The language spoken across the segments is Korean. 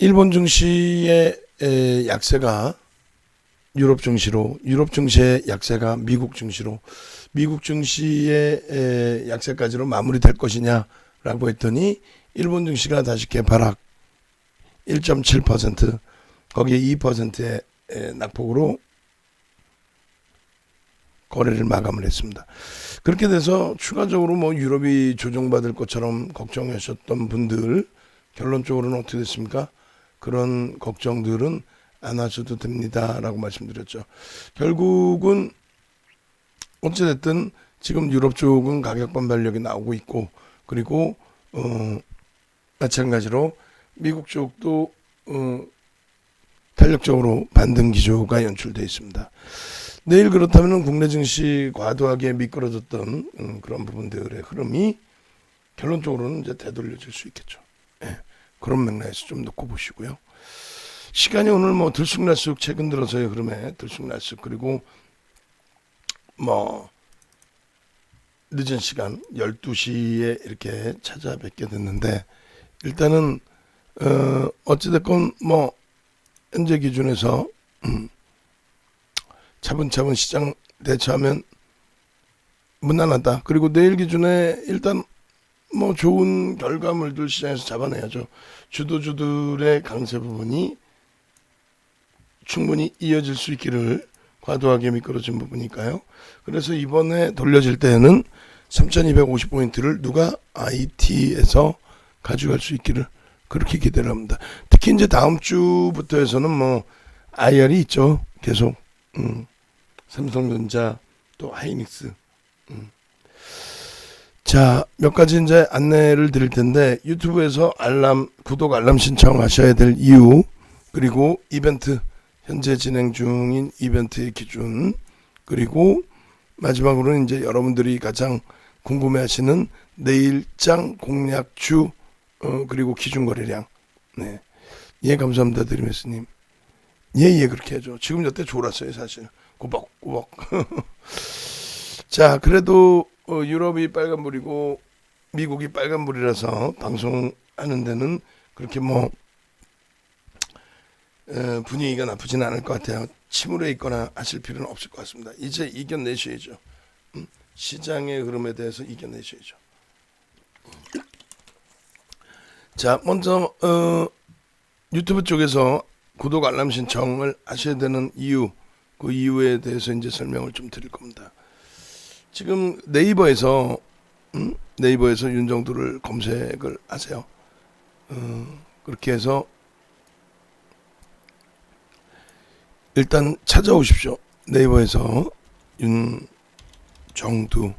일본 증시의 약세가 유럽 증시로, 유럽 증시의 약세가 미국 증시로, 미국 증시의 약세까지로 마무리될 것이냐라고 했더니 일본 증시가 다시 개파락 1.7%, 거기에 2%의 낙폭으로 거래를 마감을 했습니다. 그렇게 돼서 추가적으로 뭐 유럽이 조정받을 것처럼 걱정하셨던 분들, 결론적으로는 어떻게 됐습니까? 그런 걱정들은 안 하셔도 됩니다라고 말씀드렸죠. 결국은 어찌됐든 지금 유럽 쪽은 가격 반발력이 나오고 있고, 그리고 마찬가지로 미국 쪽도 탄력적으로 반등 기조가 연출되어 있습니다. 내일 그렇다면 국내 증시 과도하게 미끄러졌던 그런 부분들의 흐름이 결론적으로는 이제 되돌려질 수 있겠죠. 예, 그런 맥락에서 좀 놓고 보시고요. 시간이 오늘 뭐 들쑥날쑥 최근 들어서의 흐름에 들쑥날쑥, 그리고 뭐 늦은 시간 12시에 이렇게 찾아뵙게 됐는데, 일단은 어찌됐건 뭐 현재 기준에서 차분차분 시장 대처하면 무난하다. 그리고 내일 기준에 일단 뭐 좋은 결과물들 시장에서 잡아내야죠. 주도주들의 강세 부분이 충분히 이어질 수 있기를, 과도하게 미끄러진 부분이니까요. 그래서 이번에 돌려질 때에는 3250포인트를 누가 IT에서 가져갈 수 있기를 그렇게 기대를 합니다. 특히 이제 다음 주부터 해서는 뭐 IR이 있죠. 계속 삼성전자 또 하이닉스. 자, 몇 가지 이제 안내를 드릴 텐데, 유튜브에서 구독 알람 신청하셔야 될 이유, 그리고 이벤트, 현재 진행 중인 이벤트의 기준, 그리고 마지막으로는 이제 여러분들이 가장 궁금해하시는 내일장 공략주, 그리고 기준 거래량. 네, 예, 감사합니다, 드리메스님. 예, 그렇게 해줘. 지금 여태 졸았어요, 사실. 꼬박꼬박. 자, 그래도 유럽이 빨간불이고 미국이 빨간불이라서 방송하는 데는 그렇게 뭐 분위기가 나쁘진 않을 것 같아요. 침울해 있거나 하실 필요는 없을 것 같습니다. 이제 이겨내셔야죠. 시장의 흐름에 대해서 이겨내셔야죠. 자, 먼저 유튜브 쪽에서 구독 알람 신청을 하셔야 되는 이유, 그 이유에 대해서 이제 설명을 좀 드릴 겁니다. 지금 네이버에서 윤정두를 검색을 하세요. 그렇게 해서 일단 찾아오십시오. 네이버에서 윤정두.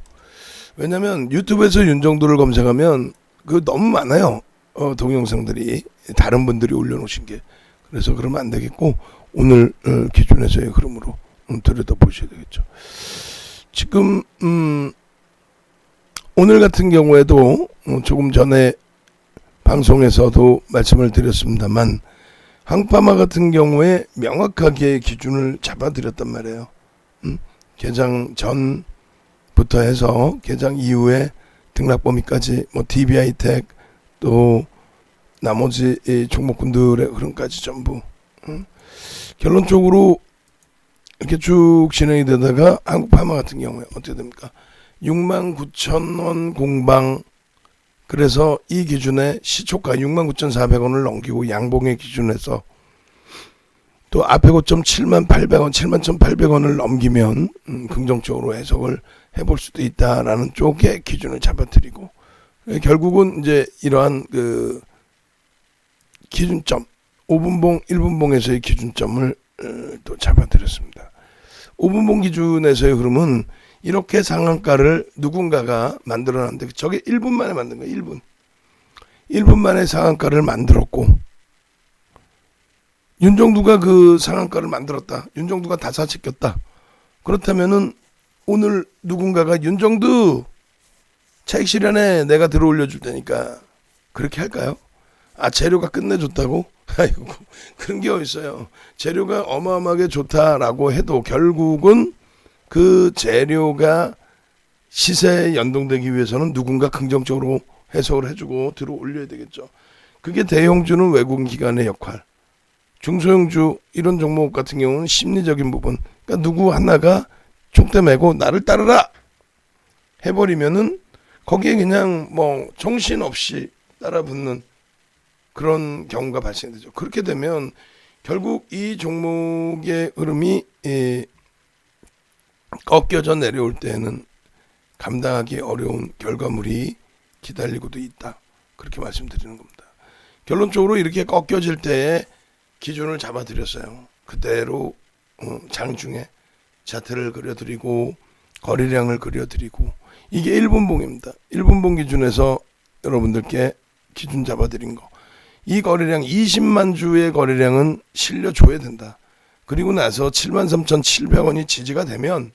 왜냐면 유튜브에서 윤정두를 검색하면 그 너무 많아요. 동영상들이 다른 분들이 올려놓으신 게. 그래서 그러면 안 되겠고, 오늘 기준에서의 흐름으로 들여다보셔야 되겠죠. 지금 오늘 같은 경우에도 조금 전에 방송에서도 말씀을 드렸습니다만, 항파마 같은 경우에 명확하게 기준을 잡아드렸단 말이에요. 개장 전부터 해서 개장 이후에 등락 범위까지, 뭐 DBI텍 또 나머지 종목군들의 흐름까지 전부 결론적으로 이렇게 쭉 진행이 되다가 한국파마 같은 경우에 어떻게 됩니까? 69,000원 공방. 그래서 이 기준에 시초가 69,400원을 넘기고 양봉의 기준에서 또 앞에 고점 78,800원, 71,800원을 넘기면 긍정적으로 해석을 해볼 수도 있다라는 쪽의 기준을 잡아드리고, 결국은 이제 이러한 그 기준점, 5분봉, 1분봉에서의 기준점을 또 잡아드렸습니다. 5분봉 기준에서의 흐름은 이렇게 상한가를 누군가가 만들어놨는데, 저게 1분 만에 만든 거예요. 1분 만에 상한가를 만들었고, 윤정두가 그 상한가를 만들었다, 윤정두가 다 사채꼈다. 그렇다면은 오늘 누군가가 윤정두 차익 실현에 내가 들어 올려줄 테니까, 그렇게 할까요? 재료가 끝내줬다고? 아이고, 그런 게 어딨어요. 재료가 어마어마하게 좋다라고 해도 결국은 그 재료가 시세에 연동되기 위해서는 누군가 긍정적으로 해석을 해주고 들어 올려야 되겠죠. 그게 대형주는 외국인 기관의 역할, 중소형주 이런 종목 같은 경우는 심리적인 부분. 그러니까 누구 하나가 총대 메고 나를 따르라 해버리면은 거기에 그냥 뭐 정신없이 따라붙는 그런 경우가 발생되죠. 그렇게 되면 결국 이 종목의 흐름이 꺾여져 내려올 때에는 감당하기 어려운 결과물이 기다리고도 있다. 그렇게 말씀드리는 겁니다. 결론적으로 이렇게 꺾여질 때에 기준을 잡아드렸어요. 그대로 장중에 차트를 그려드리고 거래량을 그려드리고, 이게 1분봉입니다. 1분봉 기준에서 여러분들께 기준 잡아드린 거. 이 거래량 20만 주의 거래량은 실려줘야 된다. 그리고 나서 73,700원이 지지가 되면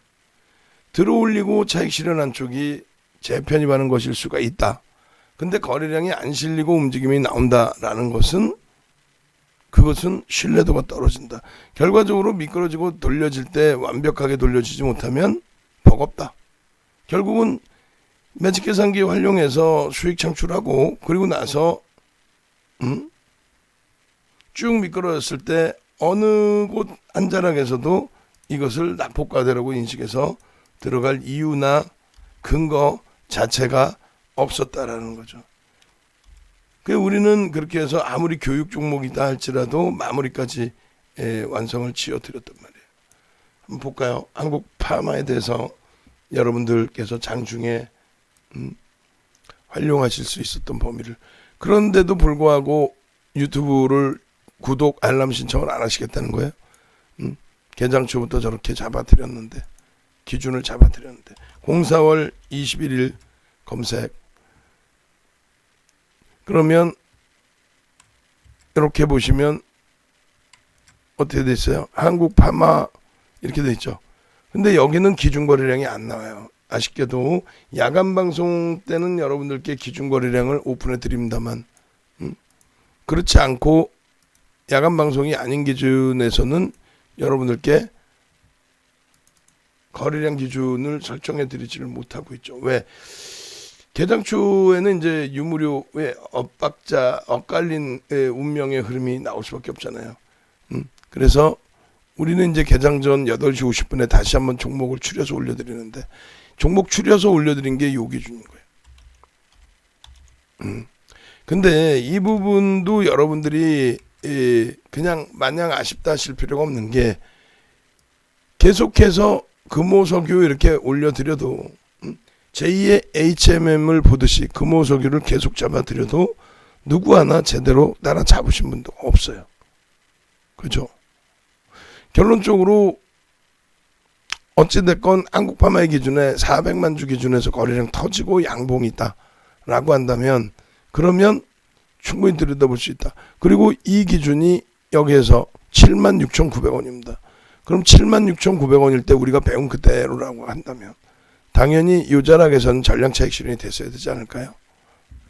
들어올리고 차익 실현한 쪽이 재편입하는 것일 수가 있다. 근데 거래량이 안 실리고 움직임이 나온다라는 것은, 그것은 신뢰도가 떨어진다. 결과적으로 미끄러지고 돌려질 때 완벽하게 돌려지지 못하면 버겁다. 결국은 매직 계산기 활용해서 수익 창출하고, 그리고 나서 쭉 미끄러졌을 때 어느 곳 한 자락에서도 이것을 낙폭과대라고 인식해서 들어갈 이유나 근거 자체가 없었다라는 거죠. 우리는 그렇게 해서 아무리 교육 종목이다 할지라도 마무리까지 완성을 지어드렸단 말이에요. 한번 볼까요? 한국 파마에 대해서 여러분들께서 장중에 활용하실 수 있었던 범위를. 그런데도 불구하고 유튜브를 구독 알람 신청을 안 하시겠다는 거예요. 개장 초부터 저렇게 잡아드렸는데, 기준을 잡아드렸는데, 04월 21일 검색. 그러면 이렇게 보시면 어떻게 돼 있어요? 한국 파마 이렇게 돼 있죠. 근데 여기는 기준 거래량이 안 나와요. 아쉽게도 야간 방송 때는 여러분들께 기준 거래량을 오픈해 드립니다만, 그렇지 않고 야간 방송이 아닌 기준에서는 여러분들께 거래량 기준을 설정해 드리지를 못하고 있죠. 왜? 개장 초에는 이제 유무료의 엇갈린 운명의 흐름이 나올 수밖에 없잖아요. 그래서 우리는 이제 개장 전 8시 50분에 다시 한번 종목을 추려서 올려드리는데, 종목 추려서 올려드린 게 요 기준인 거예요. 근데 이 부분도 여러분들이 그냥 마냥 아쉽다 하실 필요가 없는 게, 계속해서 금호석유 이렇게 올려드려도 제2의 HMM을 보듯이 금호석유를 계속 잡아드려도 누구 하나 제대로 따라잡으신 분도 없어요. 그죠? 결론적으로 어찌됐건 한국파마의 기준에 400만 주 기준에서 거래량 터지고 양봉이 있다라고 한다면, 그러면 충분히 들여다볼 수 있다. 그리고 이 기준이 여기에서 76,900원입니다. 그럼 76,900원일 때 우리가 배운 그대로라고 한다면 당연히 이 자락에서는 전량 차익 실현이 됐어야 되지 않을까요?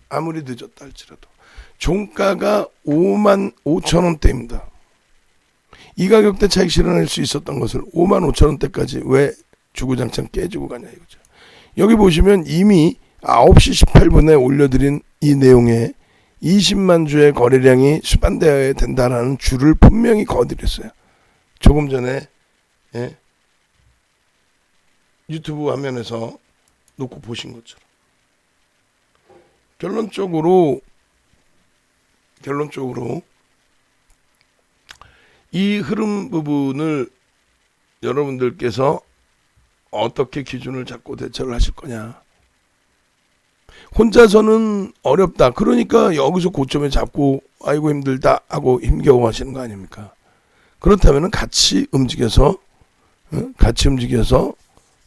아무리 늦었다 할지라도. 종가가 55,000원대입니다. 이 가격대 차익 실현할 수 있었던 것을 55,000원대까지 왜 주구장창 깨지고 가냐 이거죠. 여기 보시면 이미 9시 18분에 올려드린 이 내용에 20만 주의 거래량이 수반되어야 된다라는 줄을 분명히 그어드렸어요. 조금 전에 유튜브 화면에서 놓고 보신 것처럼. 결론적으로 이 흐름 부분을 여러분들께서 어떻게 기준을 잡고 대처를 하실 거냐. 혼자서는 어렵다. 그러니까 여기서 고점에 잡고 아이고 힘들다 하고 힘겨워 하시는 거 아닙니까? 그렇다면 같이 움직여서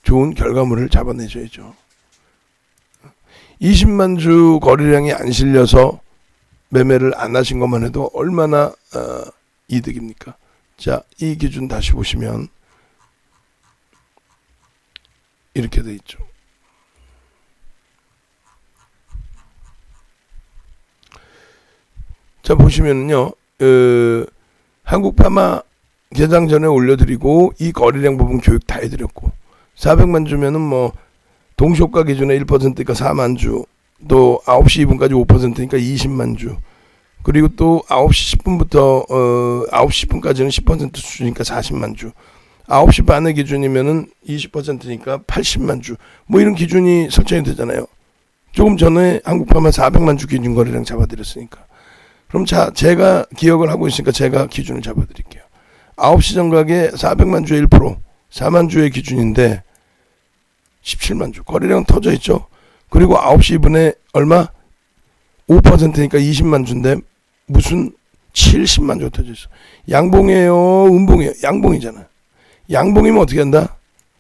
좋은 결과물을 잡아내셔야죠. 20만 주 거래량이 안 실려서 매매를 안 하신 것만 해도 얼마나 이득입니까? 자, 이 기준 다시 보시면 이렇게 돼 있죠. 자, 보시면은요, 한국파마 개장 전에 올려드리고 이 거래량 부분 교육 다 해드렸고, 400만 주면은 뭐 동시효과 기준에 1%니까 4만 주, 또 9시 2분까지 5%니까 20만 주, 그리고 또 9시 10분부터 9시 10분까지는 10% 수준이니까 40만 주. 9시 반의 기준이면은 20%니까 80만 주. 뭐 이런 기준이 설정이 되잖아요. 조금 전에 한국파만 400만 주 기준 거래량 잡아드렸으니까. 그럼 제가 기억을 하고 있으니까 제가 기준을 잡아드릴게요. 9시 정각에 400만 주의 1%, 4만 주의 기준인데 17만 주. 거래량 터져 있죠. 그리고 9시 2분에 얼마? 5%니까 20만 주인데 무슨 70만 주 터져 있어. 양봉이에요? 음봉이에요? 양봉이잖아. 양봉이면 어떻게 한다?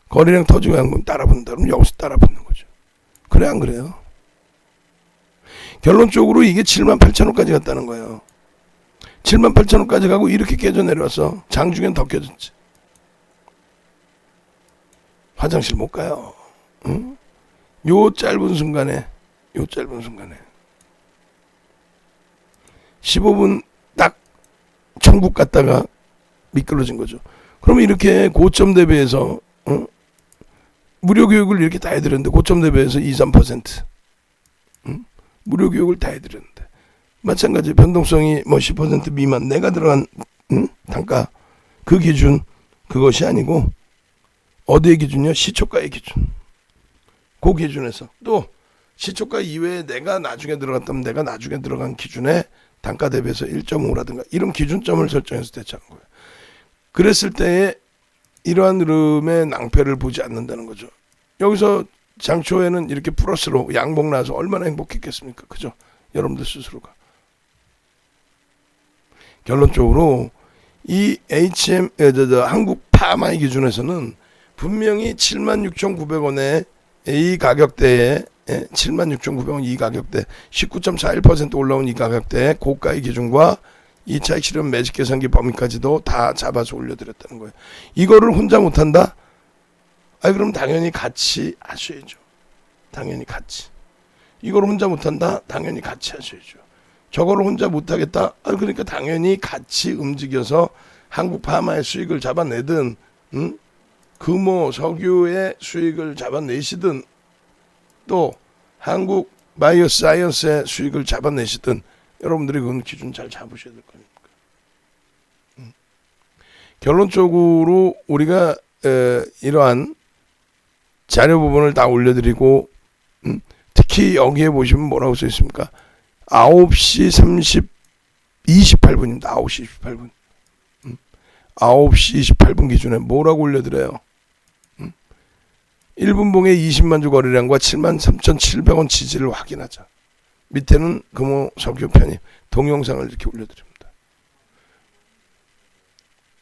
거래량 터지고 양봉 따라붙는다. 그럼 여기서 따라붙는 거죠. 그래 안 그래요? 결론적으로 이게 7만 8천 원까지 갔다는 거예요. 7만 8천 원까지 가고 이렇게 깨져 내려와서 장중엔 더 깨졌지. 화장실 못 가요. 응? 요 짧은 순간에 15분 딱 천국 갔다가 미끄러진 거죠. 그러면 이렇게 고점 대비해서 무료 교육을 이렇게 다 해드렸는데 고점 대비해서 2, 3% 무료 교육을 다 해드렸는데 마찬가지 변동성이 뭐 10% 미만 내가 들어간 단가 그 기준 그것이 아니고 어디의 기준이요? 시초가의 기준. 그 기준에서 또 시초가 이외에 내가 나중에 들어갔다면 내가 나중에 들어간 기준에 단가 대비해서 1.5라든가 이런 기준점을 설정해서 대처한 거예요. 그랬을 때에 이러한 흐름의 낭패를 보지 않는다는 거죠. 여기서 장초에는 이렇게 플러스로 양봉 나서 얼마나 행복했겠습니까? 그죠? 여러분들 스스로가. 결론적으로 이 한국 파마의 기준에서는 분명히 76,900원의 이 가격대에 76,900원 이 가격대 19.41% 올라온 이 가격대에 고가의 기준과 2차익 실현 매직 계산기 범위까지도 다 잡아서 올려드렸다는 거예요. 이거를 혼자 못한다? 그럼 당연히 같이 하셔야죠. 당연히 같이. 이걸 혼자 못한다? 당연히 같이 하셔야죠. 저거를 혼자 못하겠다? 그러니까 당연히 같이 움직여서 한국 파마의 수익을 잡아내든 금호 석유의 수익을 잡아내시든 또 한국 바이오 사이언스의 수익을 잡아내시든 여러분들이 그건 기준 잘 잡으셔야 될 거니까. 결론적으로 우리가 이러한 자료 부분을 다 올려드리고 특히 여기에 보시면 뭐라고 써 있습니까? 9시 28분입니다. 9시 28분. 9시 28분 기준에 뭐라고 올려드려요? 1분봉의 20만 주 거래량과 73,700원 지지를 확인하자. 밑에는 금호 석유 편입 동영상을 이렇게 올려드립니다.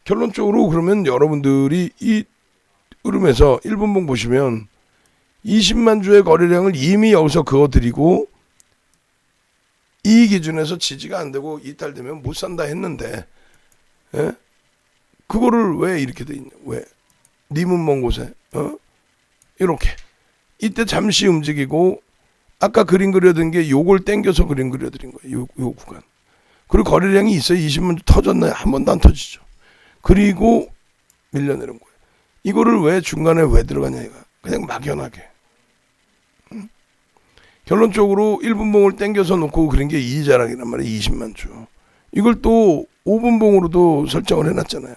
결론적으로 그러면 여러분들이 이 흐름에서 1분봉 보시면 20만 주의 거래량을 이미 여기서 그어드리고 이 기준에서 지지가 안 되고 이탈되면 못 산다 했는데 그거를 왜 이렇게 돼 있냐? 왜? 님은 먼 곳에 이렇게 이때 잠시 움직이고 아까 그림 그려둔 게 요걸 땡겨서 그림 그려드린 거예요. 요 구간. 그리고 거래량이 있어요. 20만 주 터졌나요? 한 번도 안 터지죠. 그리고 밀려내는 거예요. 이거를 왜 중간에 왜 들어가냐 이거. 그냥 막연하게. 결론적으로 1분봉을 땡겨서 놓고 그린 게 이자락이란 말이에요. 20만 주. 이걸 또 5분봉으로도 설정을 해놨잖아요.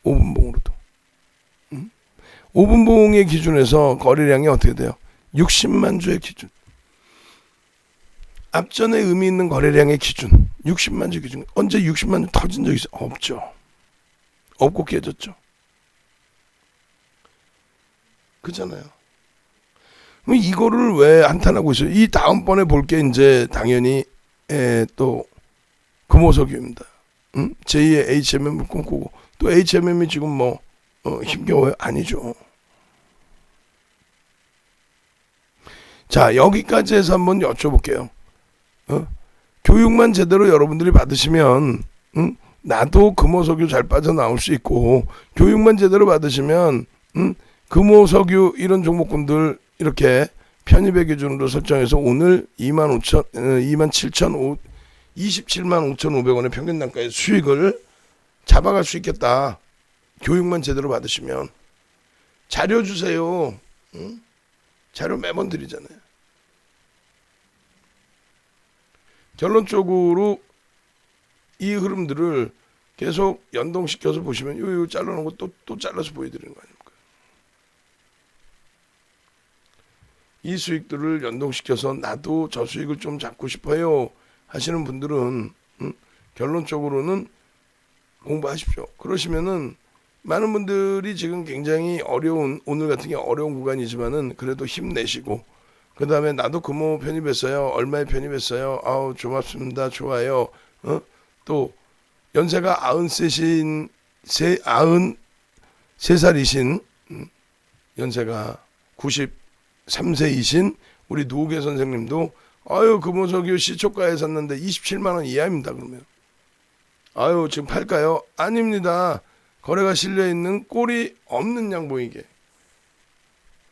5분봉으로도. 5분봉의 기준에서 거래량이 어떻게 돼요? 60만 주의 기준. 앞전에 의미 있는 거래량의 기준 60만 주 기준. 언제 60만 주 터진 적 있어요? 없죠. 없고 깨졌죠. 그잖아요. 그럼 이거를 왜 한탄하고 있어요? 이 다음번에 볼 게 이제 당연히 또 금호석유입니다. 제2의 HMM을 꿈꾸고 또 HMM이 지금 뭐 힘겨워요? 아니죠. 자, 여기까지 해서 한번 여쭤볼게요. 교육만 제대로 여러분들이 받으시면 나도 금호석유 잘 빠져나올 수 있고 교육만 제대로 받으시면 금호석유 이런 종목군들 이렇게 편입의 기준으로 설정해서 오늘 27만 5,500원의 평균 단가의 수익을 잡아갈 수 있겠다. 교육만 제대로 받으시면. 자료 주세요. 자료 매번 드리잖아요. 결론적으로 이 흐름들을 계속 연동시켜서 보시면 요 잘라놓은 거 또 잘라서 보여드리는 거 아닙니까? 이 수익들을 연동시켜서 나도 저 수익을 좀 잡고 싶어요 하시는 분들은 결론적으로는 공부하십시오. 그러시면은 많은 분들이 지금 굉장히 어려운, 오늘 같은 게 어려운 구간이지만은 그래도 힘내시고, 그 다음에 나도 금호 편입했어요. 얼마에 편입했어요. 아우 고맙습니다. 좋아요. 또 연세가 93살이신 연세가 93세이신 우리 노계 선생님도 아유 금호석유 시초가에 샀는데 27만원 이하입니다. 그러면 아유 지금 팔까요? 아닙니다. 거래가 실려있는 꼴이 없는 양봉이게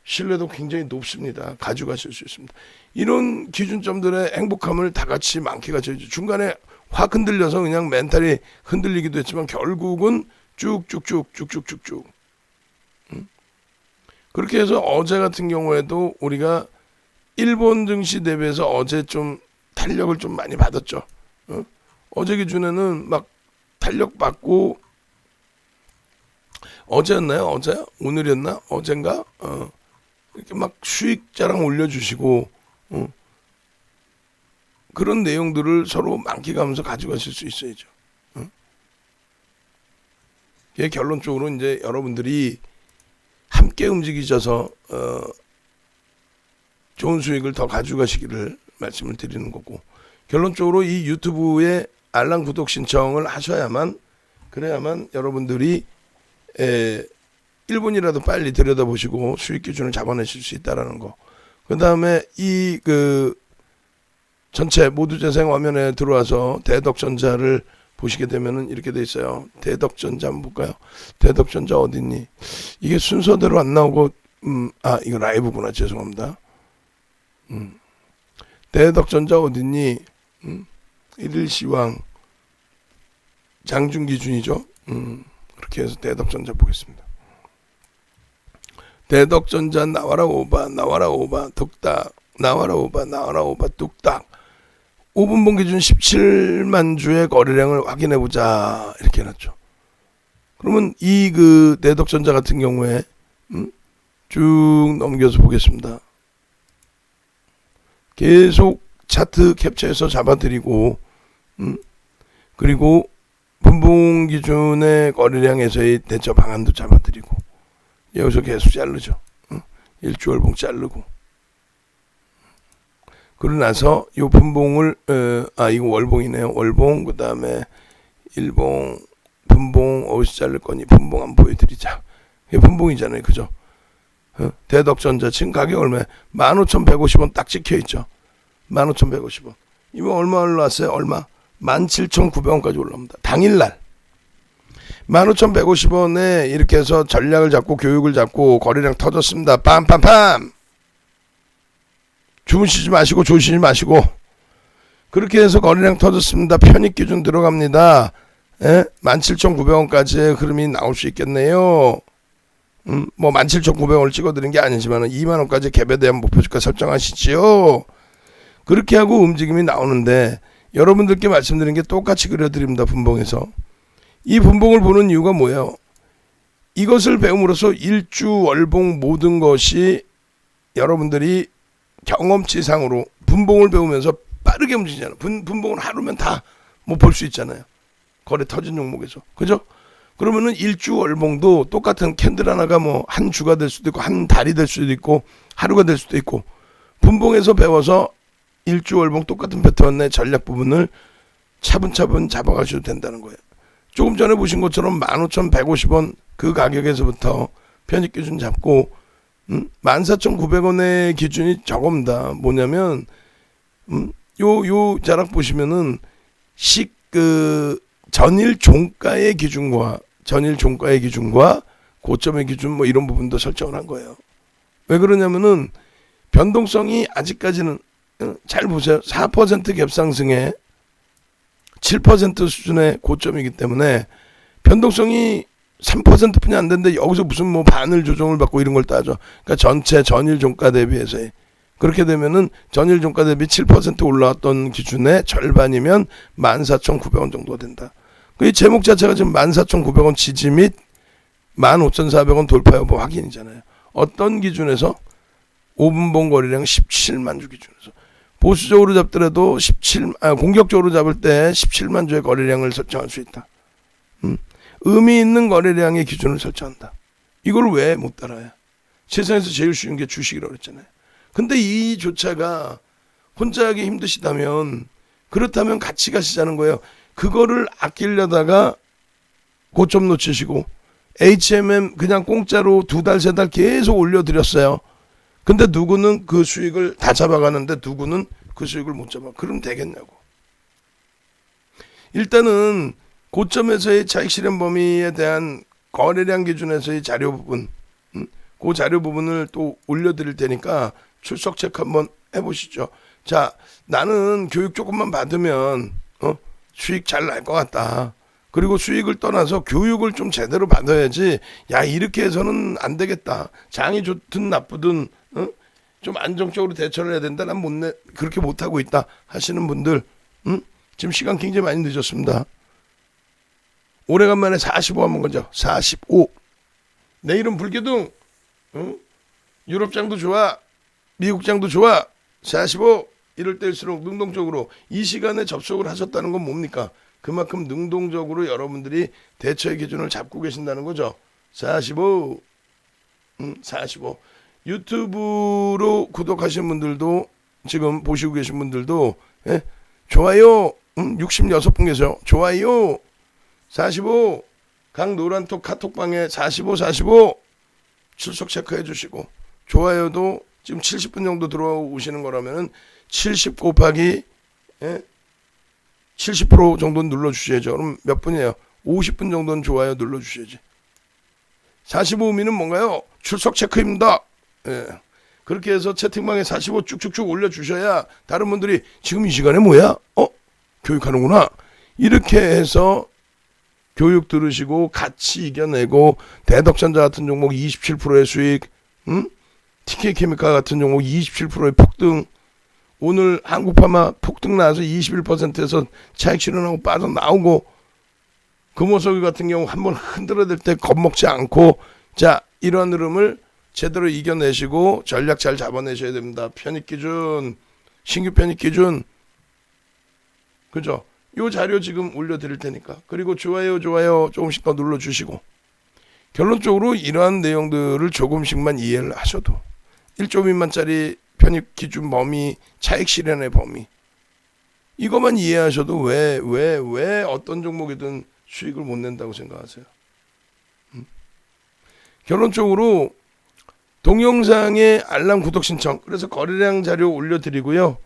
신뢰도 굉장히 높습니다. 가져가실 수 있습니다. 이런 기준점들의 행복함을 다 같이 만끽하셔야죠. 중간에 확 흔들려서 그냥 멘탈이 흔들리기도 했지만 결국은 쭉쭉쭉 그렇게 해서 어제 같은 경우에도 우리가 일본 증시 대비해서 어제 좀 탄력을 좀 많이 받았죠. 어제 기준에는 막 탄력 받고 어제였나요? 어제? 오늘이었나? 어젠가? 이렇게 막 수익 자랑 올려주시고 그런 내용들을 서로 만끽하면서 가져가실 수 있어야죠. 이게 결론적으로 이제 여러분들이 함께 움직이셔서 좋은 수익을 더 가져가시기를 말씀을 드리는 거고, 결론적으로 이 유튜브에 알람 구독 신청을 하셔야만, 그래야만 여러분들이 1분이라도 빨리 들여다보시고 수익 기준을 잡아내실 수 있다라는 거. 그 다음에 이 전체 모두 재생 화면에 들어와서 대덕전자를 보시게 되면은 이렇게 돼 있어요. 대덕전자 한번 볼까요? 대덕전자 어딨니? 이게 순서대로 안 나오고 이거 라이브구나. 죄송합니다. 대덕전자 어딨니? 1일시황 장중 기준이죠. 그렇게 해서 대덕전자 보겠습니다. 대덕전자 나와라 오바 나와라 오바 뚝딱 나와라 오바 나와라 오바 뚝딱 5분봉 기준 17만 주의 거래량을 확인해보자 이렇게 해놨죠. 그러면 이 대덕전자 같은 경우에 쭉 넘겨서 보겠습니다. 계속 차트 캡처해서 잡아드리고 그리고 분봉 기준의 거래량에서의 대처 방안도 잡아드리고 여기서 계속 자르죠. 일주월봉 자르고 그러고 나서 요 분봉을 이거 월봉이네요. 월봉 그 다음에 일봉 분봉 어디서 자를 거니 분봉 한번 보여드리자. 이게 분봉이잖아요. 그죠? 대덕전자 지금 가격 얼마에 15,150원 딱 찍혀있죠. 15,150원 이번 얼마 올라왔어요? 얼마? 17,900원까지 올라옵니다. 당일날 15,150원에 이렇게 해서 전략을 잡고 교육을 잡고 거래량 터졌습니다. 빰빰빰 주무시지 마시고 조시지 마시고 그렇게 해서 거래량 터졌습니다. 편입 기준 들어갑니다. 17,900원까지의 흐름이 나올 수 있겠네요. 뭐 17,900원을 찍어드린 게 아니지만 2만원까지 갭에 대한 목표주가 설정하시지요. 그렇게 하고 움직임이 나오는데 여러분들께 말씀드린 게 똑같이 그려드립니다. 분봉에서. 이 분봉을 보는 이유가 뭐예요? 이것을 배움으로써 일주 월봉 모든 것이 여러분들이 경험치상으로 분봉을 배우면서 빠르게 움직이잖아요. 분봉을 하루면 다 뭐 볼 수 있잖아요. 거래 터진 종목에서. 그죠? 그러면은 일주 월봉도 똑같은 캔들 하나가 뭐 한 주가 될 수도 있고 한 달이 될 수도 있고 하루가 될 수도 있고 분봉에서 배워서 일주 월봉 똑같은 패턴의 전략 부분을 차분차분 잡아가셔도 된다는 거예요. 조금 전에 보신 것처럼 15,150원 그 가격에서부터 편입 기준 잡고 14,900원의 기준이 저겁니다. 뭐냐면 요 자락 보시면은 전일 종가의 기준과 고점의 기준 뭐 이런 부분도 설정을 한 거예요. 왜 그러냐면은 변동성이 아직까지는 잘 보세요. 4% 갭 상승에 7% 수준의 고점이기 때문에 변동성이 3%뿐이 안 되는데 여기서 무슨 뭐 반을 조정을 받고 이런 걸 따져. 그러니까 전체 전일 종가 대비해서의 그렇게 되면은 전일 종가 대비 7% 올라왔던 기준의 절반이면 14,900원 정도가 된다. 이 제목 자체가 지금 14,900원 지지 및 15,400원 돌파 여부 확인이잖아요. 어떤 기준에서 5분봉 거래량 17만 주 기준에서 보수적으로 잡더라도 공격적으로 잡을 때 17만 주의 거래량을 설정할 수 있다. 의미 있는 거래량의 기준을 설정한다. 이걸 왜 못 따라요? 세상에서 제일 쉬운 게 주식이라고 그랬잖아요. 근데 이조차가 혼자 하기 힘드시다면, 그렇다면 같이 가시자는 거예요. 그거를 아끼려다가 고점 놓치시고 HMM 그냥 공짜로 2달 3달 계속 올려드렸어요. 근데 누구는 그 수익을 다 잡아가는데 누구는 그 수익을 못 잡아. 그럼 되겠냐고. 일단은 고점에서의 차익 실현 범위에 대한 거래량 기준에서의 자료 부분, 그 자료 부분을 또 올려드릴 테니까 출석 체크 한번 해보시죠. 자, 나는 교육 조금만 받으면 수익 잘 날 것 같다. 그리고 수익을 떠나서 교육을 좀 제대로 받아야지, 야 이렇게 해서는 안 되겠다. 장이 좋든 나쁘든 좀 안정적으로 대처를 해야 된다. 난 그렇게 못하고 있다 하시는 분들, 지금 시간 굉장히 많이 늦었습니다. 오래간만에 45 한번 가죠. 45. 내일은 불기둥. 유럽장도 좋아. 미국장도 좋아. 45. 이럴 때일수록 능동적으로 이 시간에 접속을 하셨다는 건 뭡니까? 그만큼 능동적으로 여러분들이 대처의 기준을 잡고 계신다는 거죠. 45. 45. 유튜브로 구독하신 분들도, 지금 보시고 계신 분들도, 예? 좋아요. 66분 계세요. 좋아요. 45. 강노란톡 카톡방에 45 출석 체크해 주시고, 좋아요도 지금 70분 정도 들어오시는 거라면은 70 곱하기 70% 정도는 눌러주셔야죠. 그럼 몇 분이에요? 50분 정도는 좋아요 눌러주셔야지. 45미는 뭔가요? 출석 체크입니다. 예. 그렇게 해서 채팅방에 45 쭉쭉쭉 올려주셔야 다른 분들이 지금 이 시간에 뭐야? 교육하는구나. 이렇게 해서 교육 들으시고 같이 이겨내고, 대덕전자 같은 종목 27%의 수익, TK케미칼 같은 종목 27%의 폭등, 오늘 한국파마 폭등 나와서 21%에서 차익 실현하고 빠져나오고, 금호석유 같은 경우 한번 흔들어댈 때 겁먹지 않고, 자 이런 흐름을 제대로 이겨내시고 전략 잘 잡아내셔야 됩니다. 편입기준, 신규 편입기준, 그죠? 요 자료 지금 올려드릴 테니까. 그리고 좋아요 조금씩 더 눌러주시고, 결론적으로 이러한 내용들을 조금씩만 이해를 하셔도 1조 미만짜리 편입 기준 범위, 차익 실현의 범위, 이것만 이해하셔도 왜 어떤 종목이든 수익을 못 낸다고 생각하세요? 결론적으로 동영상에 알람 구독 신청, 그래서 거래량 자료 올려드리고요.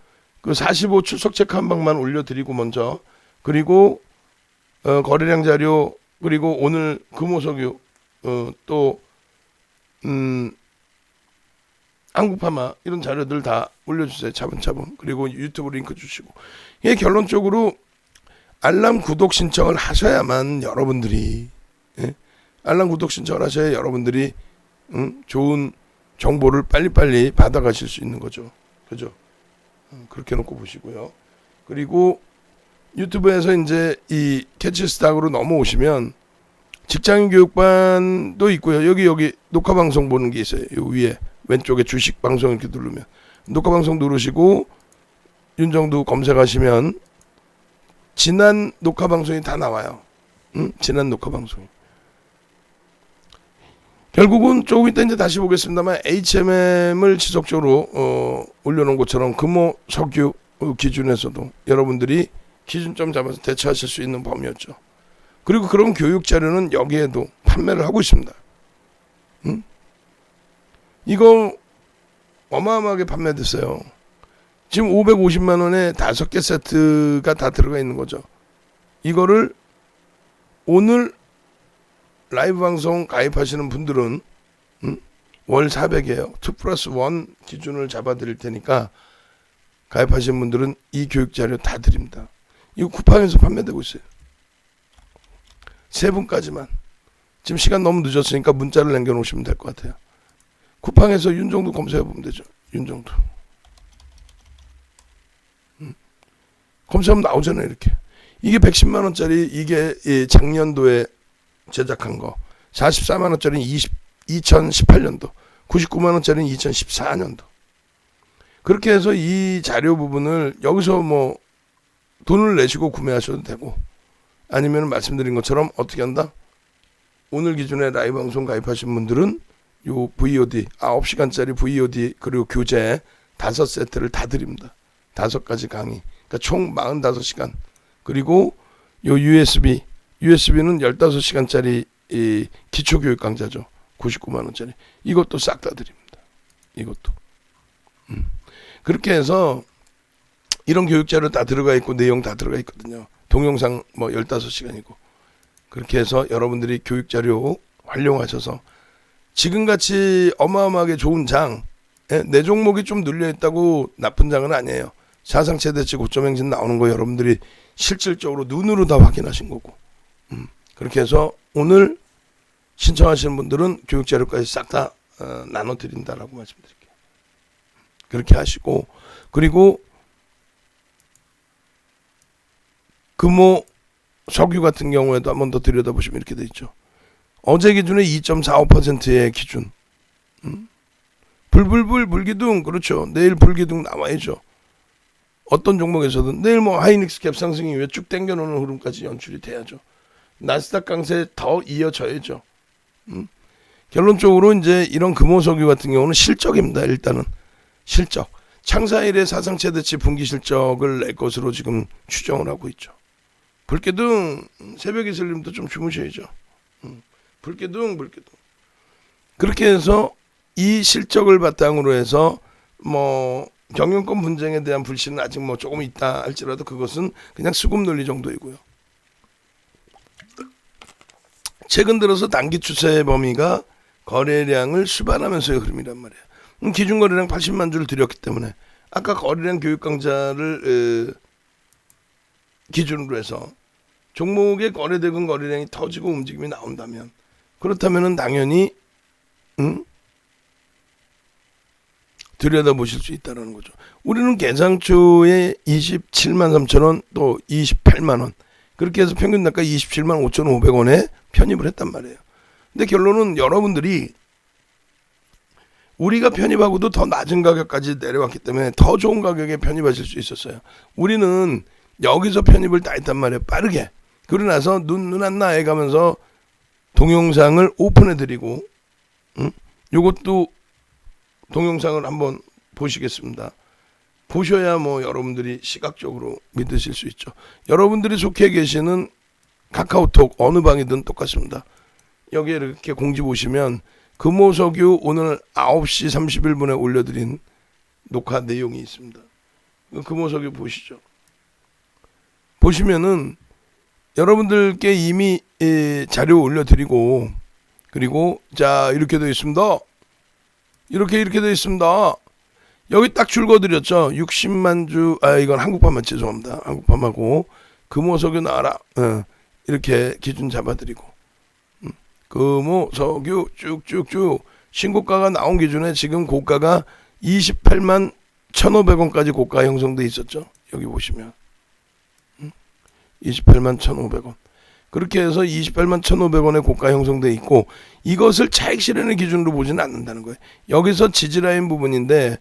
그 45 출석 체크 한 방만 올려드리고 먼저, 그리고 거래량 자료, 그리고 오늘 금호석유, 또 한국파마 이런 자료들 다 올려주세요. 차분차분. 그리고 유튜브 링크 주시고. 이게 결론적으로 알람 구독 신청을 하셔야만 여러분들이, 알람 구독 신청을 하셔야 여러분들이 좋은 정보를 빨리빨리 받아가실 수 있는 거죠. 그죠? 그렇게 놓고 보시고요. 그리고 유튜브에서 이제 이 캐치스탁으로 넘어오시면 직장인 교육반도 있고요. 여기 녹화 방송 보는 게 있어요. 요 위에 왼쪽에 주식 방송 이렇게 누르면 녹화 방송 누르시고 윤정두 검색하시면 지난 녹화 방송이 다 나와요. 지난 녹화 방송. 결국은 조금 이따 이제 다시 보겠습니다만 HMM을 지속적으로 올려놓은 것처럼 금호 석유 기준에서도 여러분들이 기준점 잡아서 대처하실 수 있는 범위였죠. 그리고 그런 교육 자료는 여기에도 판매를 하고 있습니다. 이거 어마어마하게 판매됐어요. 지금 550만 원에 5개 세트가 다 들어가 있는 거죠. 이거를 오늘 라이브 방송 가입하시는 분들은 월 400이에요. 2+1 기준을 잡아드릴 테니까 가입하시는 분들은 이 교육 자료 다 드립니다. 이거 쿠팡에서 판매되고 있어요. 3분까지만. 지금 시간 너무 늦었으니까 문자를 남겨놓으시면 될 것 같아요. 쿠팡에서 윤정두 검색해보면 되죠. 윤정두. 검색하면 나오잖아요. 이렇게. 이게 110만 원짜리 이게 작년도에 제작한 거. 44만 원짜리는 2018년도. 99만 원짜리는 2014년도. 그렇게 해서 이 자료 부분을 여기서 뭐 돈을 내시고 구매하셔도 되고, 아니면 말씀드린 것처럼 어떻게 한다? 오늘 기준에 라이브 방송 가입하신 분들은 요 VOD 9시간짜리 VOD 그리고 교재 5세트를 다 드립니다. 5가지 강의. 그러니까 총 45시간. 그리고 요 USB는 15시간짜리 이 기초교육 강좌죠. 99만 원짜리. 이것도 싹 다 드립니다. 이것도. 그렇게 해서 이런 교육자료 다 들어가 있고 내용 다 들어가 있거든요. 동영상 뭐 15시간이고. 그렇게 해서 여러분들이 교육자료 활용하셔서 지금같이 어마어마하게 좋은 장, 내 종목이 좀 눌려있다고 나쁜 장은 아니에요. 사상 최대치 고점 행진 나오는 거 여러분들이 실질적으로 눈으로 다 확인하신 거고. 그렇게 해서 오늘 신청하시는 분들은 교육자료까지 싹 다 나눠드린다라고 말씀드릴게요. 그렇게 하시고, 그리고 금호 석유 같은 경우에도 한번 더 들여다보시면 이렇게 돼 있죠. 어제 기준에 2.45%의 기준. 불불불 불기둥. 그렇죠. 내일 불기둥 나와야죠. 어떤 종목에서든 내일 뭐 하이닉스 갭상승 이후에 쭉 당겨놓는 흐름까지 연출이 돼야죠. 나스닥 강세 더 이어져야죠. 결론적으로 이제 이런 금호석유 같은 경우는 실적입니다. 일단은 실적. 창사일의 사상 최대치 분기 실적을 낼 것으로 지금 추정을 하고 있죠. 불기둥. 새벽 이슬님도 좀 주무셔야죠. 불기둥. 그렇게 해서 이 실적을 바탕으로 해서 뭐 경영권 분쟁에 대한 불신은 아직 뭐 조금 있다 할지라도 그것은 그냥 수급 논리 정도이고요. 최근 들어서 단기 추세 범위가 거래량을 수반하면서의 흐름이란 말이에요. 기준 거래량 80만 주를 드렸기 때문에 아까 거래량 교육 강좌를 기준으로 해서 종목의 거래대금 거래량이 터지고 움직임이 나온다면, 그렇다면은 당연히 들여다보실 수 있다는 거죠. 우리는 개장초에 27만 3천 원 또 28만 원 그렇게 해서 평균 단가 27만 5,500원에 편입을 했단 말이에요. 근데 결론은 여러분들이 우리가 편입하고도 더 낮은 가격까지 내려왔기 때문에 더 좋은 가격에 편입하실 수 있었어요. 우리는 여기서 편입을 다 했단 말이에요. 빠르게. 그러고 나서 눈 안 나 해가면서 동영상을 오픈해드리고, 요것도 동영상을 한번 보시겠습니다. 보셔야 뭐 여러분들이 시각적으로 믿으실 수 있죠. 여러분들이 속해 계시는 카카오톡 어느 방이든 똑같습니다. 여기에 이렇게 공지 보시면 금호석유 오늘 9시 31분에 올려드린 녹화 내용이 있습니다. 금호석유 보시죠. 보시면은 여러분들께 이미 자료 올려드리고, 그리고 자 이렇게 되어 있습니다. 이렇게 되어 있습니다. 여기 딱 줄거드렸죠. 60만 주, 이건 한국판만 죄송합니다. 한국판하고 금호석유 나와라. 이렇게 기준 잡아드리고, 금호석유 쭉쭉쭉 신고가가 나온 기준에 지금 고가가 28만 1,500원까지 고가 형성돼 있었죠. 여기 보시면 28만 1,500원. 그렇게 해서 28만 1,500원의 고가 형성돼 있고, 이것을 차익 실현의 기준으로 보지는 않는다는 거예요. 여기서 지지라인 부분인데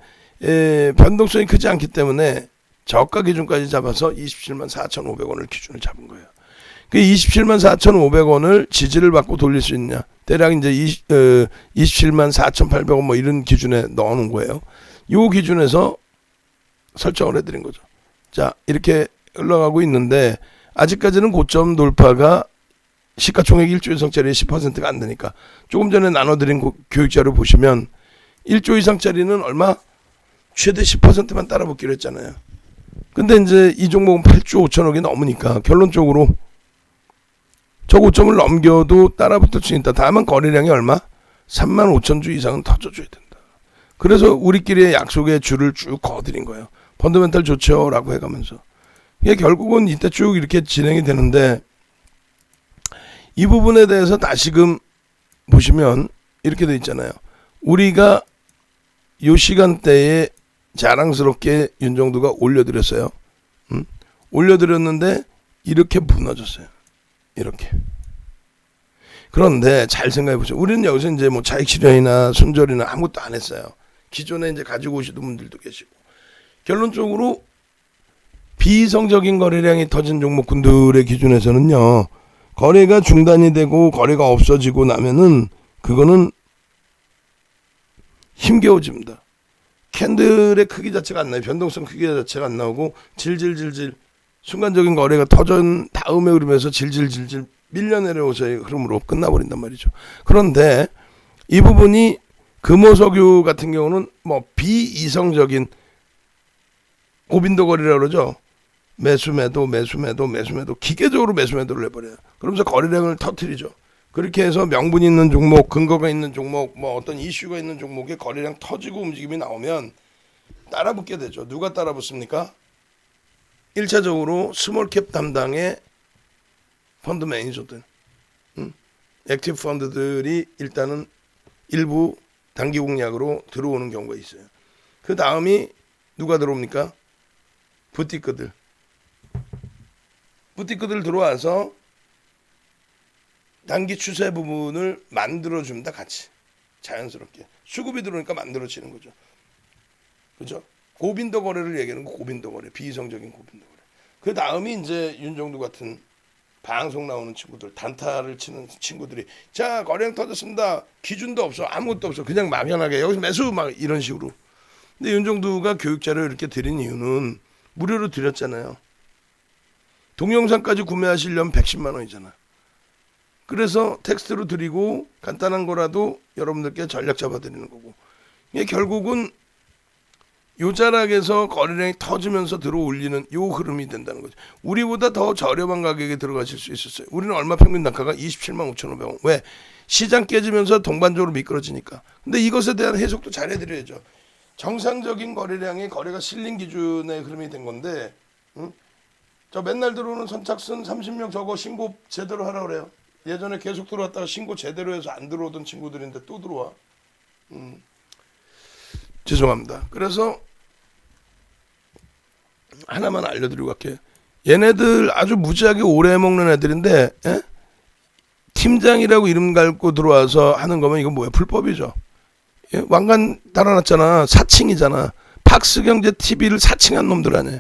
변동성이 크지 않기 때문에 저가 기준까지 잡아서 27만 4,500원을 기준을 잡은 거예요. 그 27만 4,500원을 지지를 받고 돌릴 수 있냐? 대략 이제 27만 4,800원 뭐 이런 기준에 넣어놓은 거예요. 이 기준에서 설정을 해드린 거죠. 자, 이렇게 흘러가고 있는데 아직까지는 고점 돌파가 시가총액 1조 이상짜리 10%가 안 되니까, 조금 전에 나눠드린 교육자료 보시면 1조 이상짜리는 얼마? 최대 10%만 따라붙기로 했잖아요. 근데 이제 이 종목은 8조 5천억이 넘으니까 결론적으로 저 고점을 넘겨도 따라붙을 수 있다. 다만 거래량이 얼마? 3만 5천 주 이상은 터져줘야 된다. 그래서 우리끼리의 약속에 줄을 쭉 거드린 거예요. 펀더멘탈 좋죠 라고 해가면서. 이게 결국은 이때 쭉 이렇게 진행이 되는데, 이 부분에 대해서 다시금 보시면 이렇게 돼 있잖아요. 우리가 요 시간대에 자랑스럽게 윤정두가 올려드렸어요. 올려드렸는데 이렇게 무너졌어요. 이렇게. 그런데 잘 생각해 보세요. 우리는 여기서 이제 뭐 차익 실현이나 손절이나 아무것도 안 했어요. 기존에 이제 가지고 오시던 분들도 계시고. 결론적으로 비이성적인 거래량이 터진 종목군들의 기준에서는요, 거래가 중단이 되고 거래가 없어지고 나면은 그거는 힘겨워집니다. 캔들의 크기 자체가 안 나요. 변동성 크기 자체가 안 나오고 질질질질 순간적인 거래가 터진 다음에 그러면서 질질질질 밀려 내려오서의 흐름으로 끝나버린단 말이죠. 그런데 이 부분이 금호석유 같은 경우는 뭐 비이성적인 고빈도 거래라고 그러죠. 매수매도 기계적으로 매수매도를 해버려요. 그러면서 거래량을 터뜨리죠. 그렇게 해서 명분이 있는 종목, 근거가 있는 종목, 뭐 어떤 이슈가 있는 종목에 거래량 터지고 움직임이 나오면 따라붙게 되죠. 누가 따라붙습니까? 1차적으로 스몰캡 담당의 펀드 매니저들, 액티브 펀드들이 일단은 일부 단기 공략으로 들어오는 경우가 있어요. 그 다음이 누가 들어옵니까? 부티크들 들어와서 단기 추세 부분을 만들어줍니다. 같이 자연스럽게 수급이 들어오니까 만들어지는 거죠. 그죠? 고빈도 거래를 얘기하는 거, 고빈도 거래, 비이성적인 고빈도 거래. 그 다음이 이제 윤정두 같은 방송 나오는 친구들, 단타를 치는 친구들이 자 거래량 터졌습니다. 기준도 없어, 아무것도 없어, 그냥 막연하게 여기서 매수 막 이런 식으로. 근데 윤정두가 교육자를 이렇게 드린 이유는 무료로 드렸잖아요. 동영상까지 구매하시려면 110만 원이잖아. 그래서 텍스트로 드리고 간단한 거라도 여러분들께 전략 잡아드리는 거고, 이게 결국은 요 자락에서 거래량이 터지면서 들어올리는 요 흐름이 된다는 거죠. 우리보다 더 저렴한 가격에 들어가실 수 있었어요. 우리는 얼마 평균 단가가 27만 5,500원. 왜? 시장 깨지면서 동반적으로 미끄러지니까. 근데 이것에 대한 해석도 잘 해드려야죠. 정상적인 거래량이 거래가 실린 기준의 흐름이 된 건데, 저 맨날 들어오는 선착순 30명 저거 신고 제대로 하라 그래요. 예전에 계속 들어왔다가 신고 제대로 해서 안 들어오던 친구들인데 또 들어와. 죄송합니다. 그래서 하나만 알려드리고 갈게요. 얘네들 아주 무지하게 오래 먹는 애들인데, 에? 팀장이라고 이름 갈고 들어와서 하는 거면 이건 뭐야? 불법이죠. 예? 왕관 달아놨잖아. 사칭이잖아. 팍스경제 TV를 사칭한 놈들 아니에요.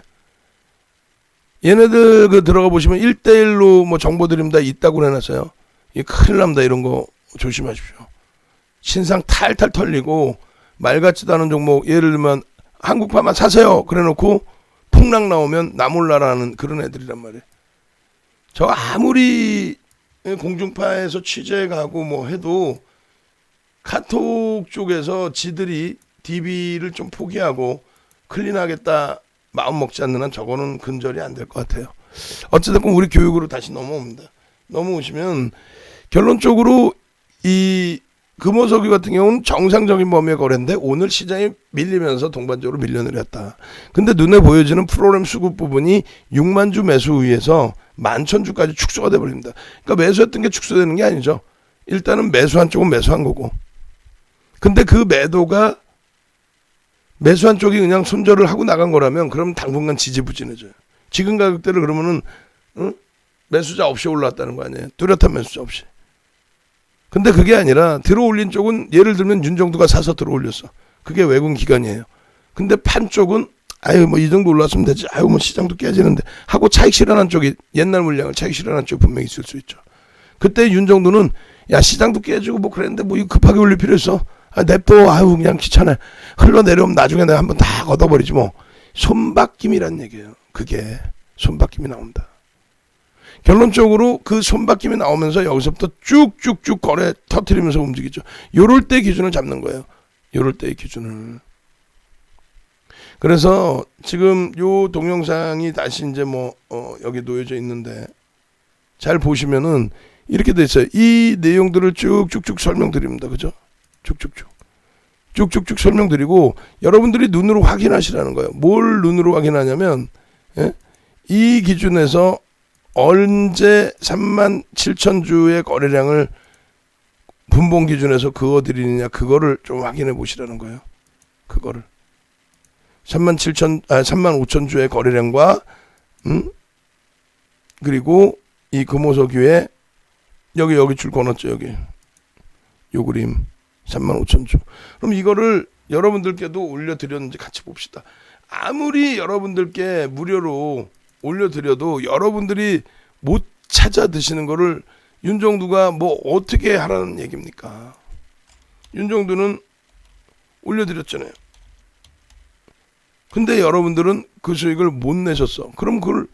얘네들 그 들어가 보시면 1대1로 뭐 정보 드립니다 있다고 해놨어요. 이 큰일 납니다. 이런 거 조심하십시오. 신상 탈탈 털리고 말 같지도 않은 종목, 예를 들면 한국파만 사세요 그래놓고 폭락 나오면 나 몰라라는 그런 애들이란 말이에요. 저 아무리 공중파에서 취재 가고 뭐 해도 카톡 쪽에서 지들이 DB를 좀 포기하고 클린하겠다 마음 먹지 않는 한 저거는 근절이 안 될 것 같아요. 어쨌든 우리 교육으로 다시 넘어옵니다. 넘어오시면 결론적으로 이 금호석유 같은 경우는 정상적인 범위의 거래인데 오늘 시장이 밀리면서 동반적으로 밀려내렸다. 근데 눈에 보여지는 프로그램 수급 부분이 6만 주 매수 의해서 11,000주까지 축소가 돼버립니다. 그러니까 매수했던 게 축소되는 게 아니죠. 일단은 매수한 쪽은 매수한 거고. 근데 그 매도가 매수한 쪽이 그냥 손절을 하고 나간 거라면 그럼 당분간 지지부진해져요. 지금 가격대를 그러면은 매수자 없이 올라왔다는 거 아니에요. 뚜렷한 매수자 없이. 근데 그게 아니라 들어올린 쪽은 예를 들면 윤정두가 사서 들어올렸어. 그게 외국 기관이에요. 근데 판 쪽은 아유 뭐 이 정도 올랐으면 되지. 아유 뭐 시장도 깨지는데 하고 차익 실현한 쪽이 옛날 물량을 차익 실현한 쪽이 분명히 있을 수 있죠. 그때 윤정두는 야 시장도 깨지고 뭐 그랬는데 뭐 이거 급하게 올릴 필요 있어. 아, 냅둬. 아유 그냥 귀찮아. 흘러내려오면 나중에 내가 한번 다 걷어버리지 뭐. 손바뀜이란 얘기예요. 그게 손바뀜이 나온다. 결론적으로 그 손바뀜이 나오면서 여기서부터 쭉쭉쭉 거래 터트리면서 움직이죠. 요럴 때 기준을 잡는 거예요. 요럴 때의 기준을. 그래서 지금 요 동영상이 다시 이제 뭐 여기 놓여져 있는데 잘 보시면은 이렇게 돼 있어요. 이 내용들을 쭉쭉쭉 설명드립니다. 그죠? 쭉쭉쭉 설명드리고 여러분들이 눈으로 확인하시라는 거예요. 뭘 눈으로 확인하냐면 이 기준에서 언제 37,000주의 거래량을 분봉 기준에서 그어드리느냐 그거를 좀 확인해 보시라는 거예요. 그거를 35,000주의 거래량과 그리고 이 금호석유에 여기 줄 거놨죠. 여기 요 그림 35,000주. 그럼 이거를 여러분들께도 올려드렸는지 같이 봅시다. 아무리 여러분들께 무료로 올려드려도 여러분들이 못 찾아 드시는 거를 윤정두가 뭐 어떻게 하라는 얘기입니까? 윤정두는 올려드렸잖아요. 근데 여러분들은 그 수익을 못 내셨어. 그럼 그걸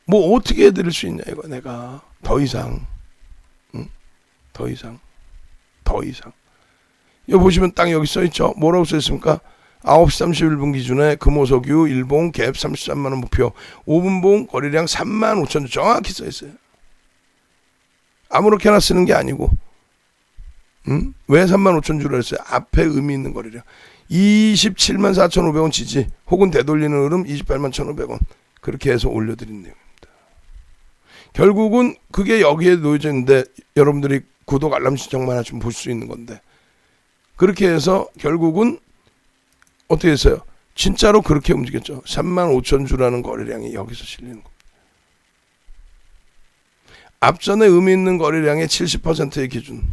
뭐 어떻게 해드릴 수 있냐 이거. 내가 더 이상 더 이상 여기 보시면 딱 여기 써있죠. 뭐라고 써있습니까? 9시 31분 기준에 금호석유 1봉 갭 33만원 목표 5분봉 거래량 35,000주 정확히 써있어요. 아무렇게나 쓰는 게 아니고 왜 35,000주를 했어요? 앞에 의미 있는 거래량 27만 4,500원 지지 혹은 되돌리는 흐름 28만 1,500원 그렇게 해서 올려드린 내용입니다. 결국은 그게 여기에 놓여져 있는데 여러분들이 구독 알람 신청만 하시면 볼 수 있는 건데 그렇게 해서 결국은 어떻게 했어요? 진짜로 그렇게 움직였죠. 35,000주라는 거래량이 여기서 실리는 겁니다. 앞전에 의미 있는 거래량의 70%의 기준.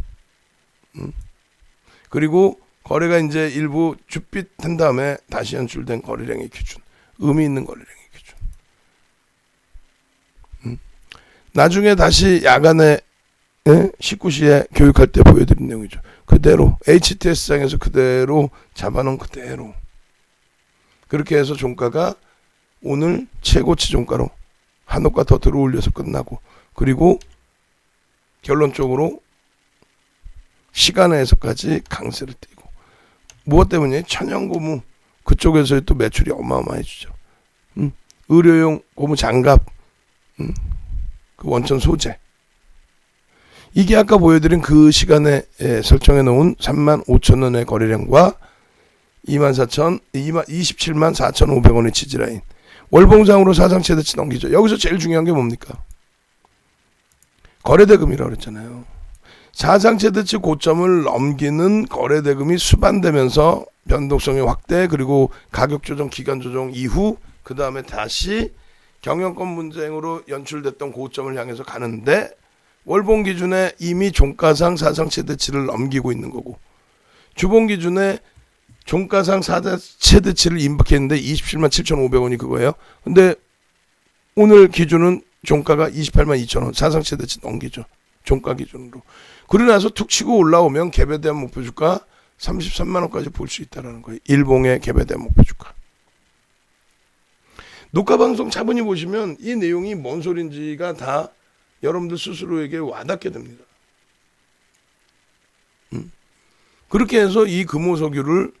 그리고 거래가 이제 일부 줍빛 한 다음에 다시 연출된 거래량의 기준. 의미 있는 거래량의 기준. 나중에 다시 야간에 19시에 교육할 때 보여드린 내용이죠. 그대로 HTS장에서 그대로 잡아놓은 그대로 그렇게 해서 종가가 오늘 최고치 종가로 한옥가 더 들어올려서 끝나고 그리고 결론적으로 시간에서까지 강세를 띠고 무엇 때문에 천연고무 그쪽에서의 또 매출이 어마어마해지죠. 의료용 고무 장갑 그 원천 소재 이게 아까 보여드린 그 시간에 설정해 놓은 35,000원의 거래량과 27만 4,500원의 지지라인 월봉상으로 사상 최대치 넘기죠. 여기서 제일 중요한 게 뭡니까? 거래대금이라고 그랬잖아요. 사상 최대치 고점을 넘기는 거래대금이 수반되면서 변동성의 확대 그리고 가격 조정 기간 조정 이후 그 다음에 다시 경영권 분쟁으로 연출됐던 고점을 향해서 가는데 월봉 기준에 이미 종가상 사상 최대치를 넘기고 있는 거고 주봉 기준에 종가상 최대치를 임박했는데 27만 7,500원이 그거예요. 근데 오늘 기준은 종가가 28만 2천원 사상 최대치 넘기죠. 종가 기준으로. 그러고 나서 툭 치고 올라오면 갭에 대한 목표 주가 33만원까지 볼 수 있다는 거예요. 일봉의 갭에 대한 목표 주가. 녹화방송 차분히 보시면 이 내용이 뭔 소린지가 다 여러분들 스스로에게 와닿게 됩니다. 그렇게 해서 이 금호석유를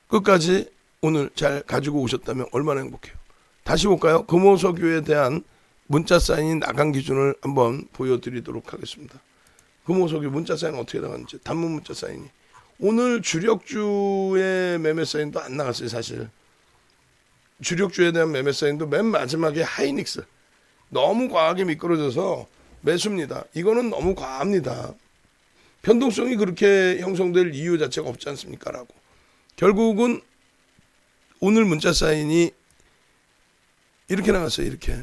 끝까지 오늘 잘 가지고 오셨다면 얼마나 행복해요. 다시 볼까요? 금호석유에 대한 문자 사인이 나간 기준을 한번 보여드리도록 하겠습니다. 금호석유 문자 사인 어떻게 나갔는지 단문 문자 사인이 오늘 주력주의 매매 사인도 안 나갔어요. 사실 주력주에 대한 매매 사인도 맨 마지막에 하이닉스 너무 과하게 미끄러져서 매수입니다. 이거는 너무 과합니다. 변동성이 그렇게 형성될 이유 자체가 없지 않습니까? 라고. 결국은 오늘 문자 사인이 이렇게 나갔어요. 이렇게.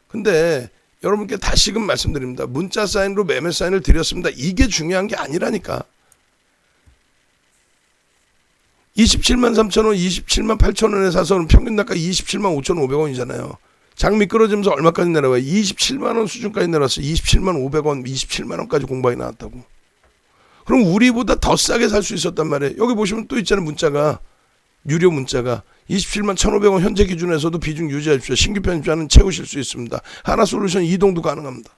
근데 여러분께 다시금 말씀드립니다. 문자 사인으로 매매 사인을 드렸습니다. 이게 중요한 게 아니라니까. 27만 3천원, 27만 8천원에 사서 평균 단가 27만 5,500원이잖아요. 장 미끄러지면서 얼마까지 내려와요? 27만원 수준까지 내려왔어요. 27만 500원, 27만원까지 공방이 나왔다고. 그럼 우리보다 더 싸게 살 수 있었단 말이에요. 여기 보시면 또 있잖아요. 문자가. 유료 문자가. 27만 1,500원 현재 기준에서도 비중 유지하십시오. 신규 편입자는 채우실 수 있습니다. 하나솔루션 이동도 가능합니다.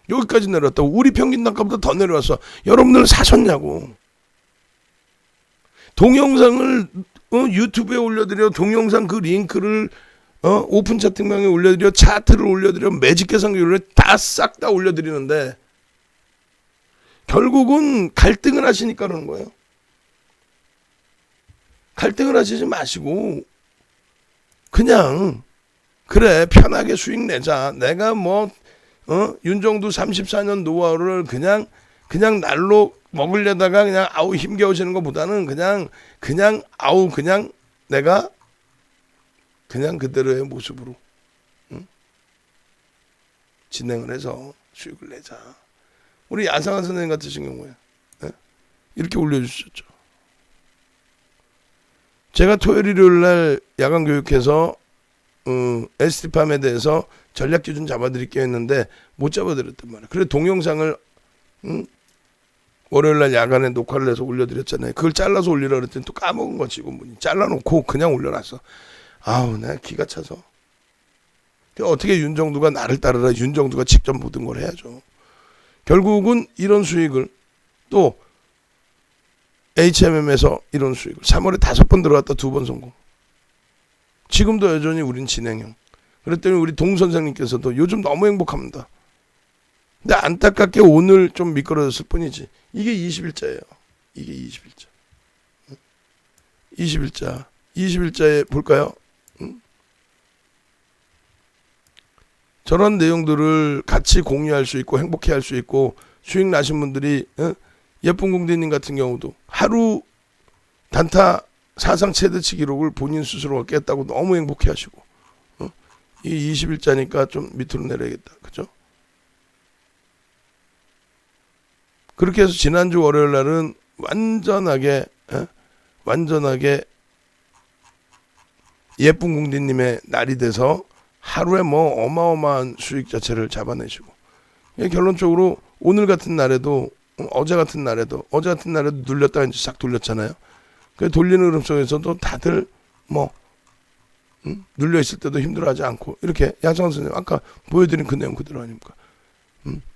여기까지 내려왔다고. 우리 평균 단가보다 더 내려왔어. 여러분들은 사셨냐고. 동영상을 유튜브에 올려드려 동영상 그 링크를 오픈 채팅방에 올려드려 차트를 올려드려 매직 계산기를 다 싹 다 올려드리는데 결국은 갈등을 하시니까 그러는 거예요. 갈등을 하시지 마시고 그냥 그래 편하게 수익 내자. 내가 뭐 윤정두 34년 노하우를 그냥 날로 먹으려다가 그냥 아우 힘겨우시는 것보다는 그냥 아우 그냥 내가 그냥 그대로의 모습으로 진행을 해서 수익을 내자. 우리 야상한 선생님 같으신 경우에 이렇게 올려주셨죠. 제가 토요일 일요일 날 야간 교육해서 ST팜에 대해서 전략 기준 잡아드릴게요 했는데 못 잡아드렸단 말이에요. 그래서 동영상을 월요일 날 야간에 녹화를 해서 올려드렸잖아요. 그걸 잘라서 올리라 그랬더니 또 까먹은 거 직원분이 잘라놓고 그냥 올려놨어. 아우 내가 기가 차서. 어떻게 윤정두가 나를 따르라. 윤정두가 직접 모든 걸 해야죠. 결국은 이런 수익을 또 HMM에서 이런 수익을 3월에 5번 들어갔다 2번 성공. 지금도 여전히 우린 진행형. 그랬더니 우리 동 선생님께서도 요즘 너무 행복합니다. 근데 안타깝게 오늘 좀 미끄러졌을 뿐이지. 이게 20일자예요. 이게 20일자. 20일자. 20일자에 볼까요? 저런 내용들을 같이 공유할 수 있고 행복해 할 수 있고 수익 나신 분들이 예쁜 공대님 같은 경우도 하루 단타 사상 최대치 기록을 본인 스스로가 깼다고 너무 행복해 하시고 이 20일자니까 좀 밑으로 내려야겠다. 그죠? 그렇게 해서 지난주 월요일 날은 완전하게 예쁜 공대님의 날이 돼서 하루에 뭐 어마어마한 수익 자체를 잡아내시고 결론적으로 오늘 같은 날에도 어제 같은 날에도 눌렸다가 이제 싹 돌렸잖아요. 그 돌리는 흐름 속에서도 다들 뭐 눌려 있을 때도 힘들어하지 않고 이렇게 야성 선생님 아까 보여드린 그 내용 그대로 아닙니까?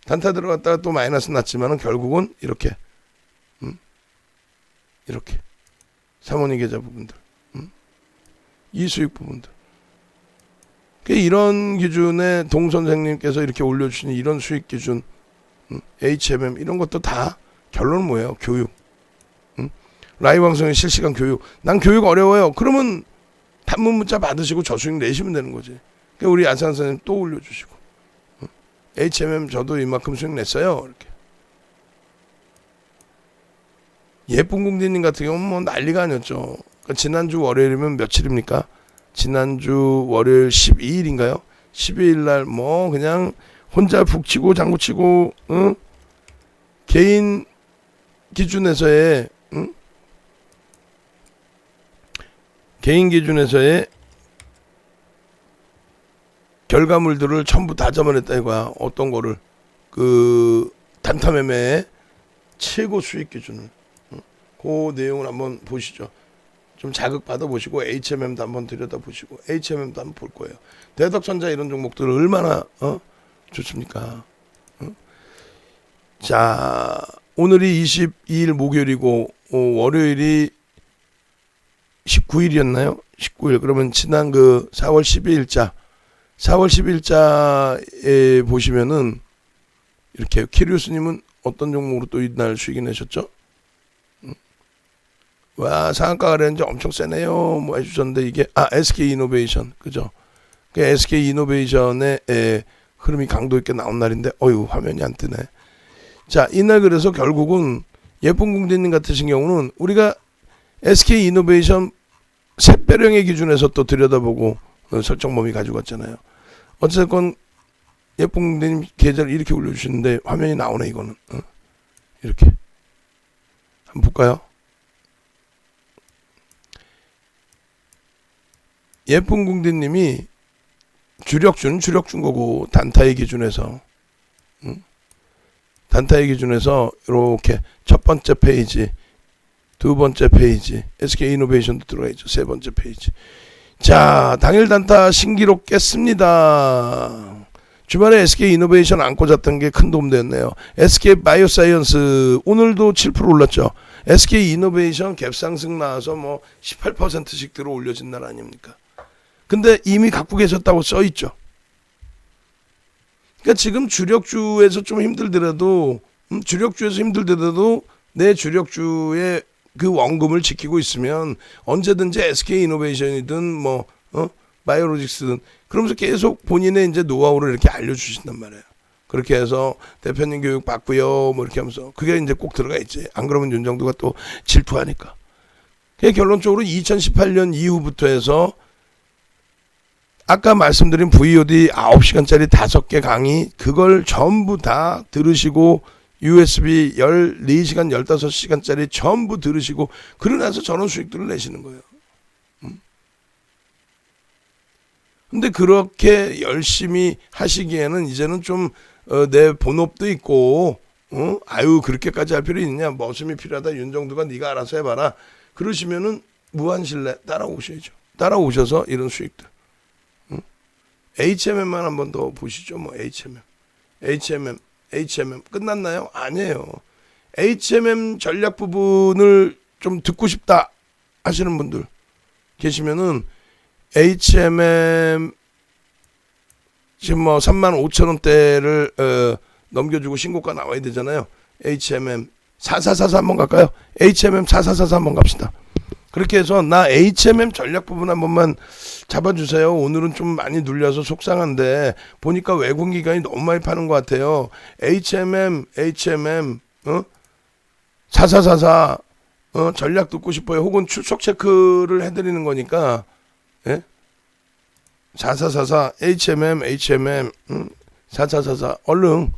단타 들어갔다가 또 마이너스 났지만은 결국은 이렇게 이렇게 사모님 계좌 부분들 이 수익 부분들 이런 기준에 동 선생님께서 이렇게 올려주신 이런 수익 기준 HMM 이런 것도 다 결론은 뭐예요? 교육. 라이브 방송의 실시간 교육. 난 교육 어려워요. 그러면 단문 문자 받으시고 저 수익 내시면 되는 거지. 우리 야상 선생님 또 올려주시고 HMM 저도 이만큼 수익 냈어요. 이렇게. 예쁜 공대님 같은 경우는 뭐 난리가 아니었죠. 그러니까 지난주 월요일이면 며칠입니까? 지난주 월요일 12일인가요? 12일 날 뭐 그냥 혼자 푹 치고 장구 치고 개인 기준에서의 개인 기준에서의 결과물들을 전부 다 잡아냈다 이거야. 어떤 거를 그 단타 매매의 최고 수익 기준을 그 내용을 한번 보시죠. 좀 자극 받아보시고 HMM도 한번 들여다보시고 HMM도 한번 볼 거예요. 대덕전자 이런 종목들 얼마나 좋습니까? 자 오늘이 22일 목요일이고 월요일이 19일이었나요? 19일 그러면 지난 그 4월 12일자에 보시면은 이렇게 키리우스님은 어떤 종목으로 또 이날 수익이 내셨죠? 와 상한가 가려는지 엄청 세네요 뭐 해주셨는데 이게 SK이노베이션 그죠? 그 SK이노베이션의 흐름이 강도 있게 나온 날인데 어휴 화면이 안 뜨네. 자 이날 그래서 결국은 예쁜 공대님 같으신 경우는 우리가 SK이노베이션 샛별형의 기준에서 또 들여다보고 설정 범위 가지고 왔잖아요. 어쨌건 예쁜 공대님 계좌를 이렇게 올려주시는데 화면이 나오네 이거는 이렇게 한번 볼까요? 예쁜 공대님이 주력준 거고 단타의 기준에서 이렇게 첫 번째 페이지, 두 번째 페이지, SK이노베이션도 들어가 있죠. 세 번째 페이지. 자, 당일 단타 신기록 깼습니다. 주말에 SK이노베이션 안고 잤던 게 큰 도움 됐네요. SK바이오사이언스 오늘도 7% 올랐죠. SK이노베이션 갭상승 나와서 뭐 18%씩 들어 올려진 날 아닙니까? 근데 이미 갖고 계셨다고 써있죠. 그러니까 지금 주력주에서 좀 힘들더라도 내 주력주의 그 원금을 지키고 있으면 언제든지 SK이노베이션이든 뭐 바이오로직스든 그러면서 계속 본인의 이제 노하우를 이렇게 알려주신단 말이에요. 그렇게 해서 대표님 교육 받고요 뭐 이렇게 하면서 그게 이제 꼭 들어가 있지. 안 그러면 윤정두가 또 질투하니까. 그게 결론적으로 2018년 이후부터 해서 아까 말씀드린 VOD 9시간짜리 5개 강의 그걸 전부 다 들으시고 USB 14시간 15시간짜리 전부 들으시고 그러고 나서 저런 수익들을 내시는 거예요. 근데 그렇게 열심히 하시기에는 이제는 좀 내 본업도 있고 아유 그렇게까지 할 필요 있냐, 머슴이 필요하다, 윤정두가 네가 알아서 해봐라, 그러시면은 무한실내 따라오셔야죠. 따라오셔서 이런 수익들. HMM만 한번 더 보시죠. 뭐 HMM 끝났나요? 아니에요. HMM 전략 부분을 좀 듣고 싶다 하시는 분들 계시면은 HMM 지금 뭐 35,000원대를 넘겨주고 신고가 나와야 되잖아요. HMM 4444 한번 갈까요? HMM 4444 한번 갑시다. 그렇게 해서 나 HMM 전략 부분 한 번만 잡아주세요. 오늘은 좀 많이 눌려서 속상한데 보니까 외국 기관이 너무 많이 파는 것 같아요. HMM 4444 전략 듣고 싶어요. 혹은 출석 체크를 해드리는 거니까, 예? 4444 HMM 4444 얼른.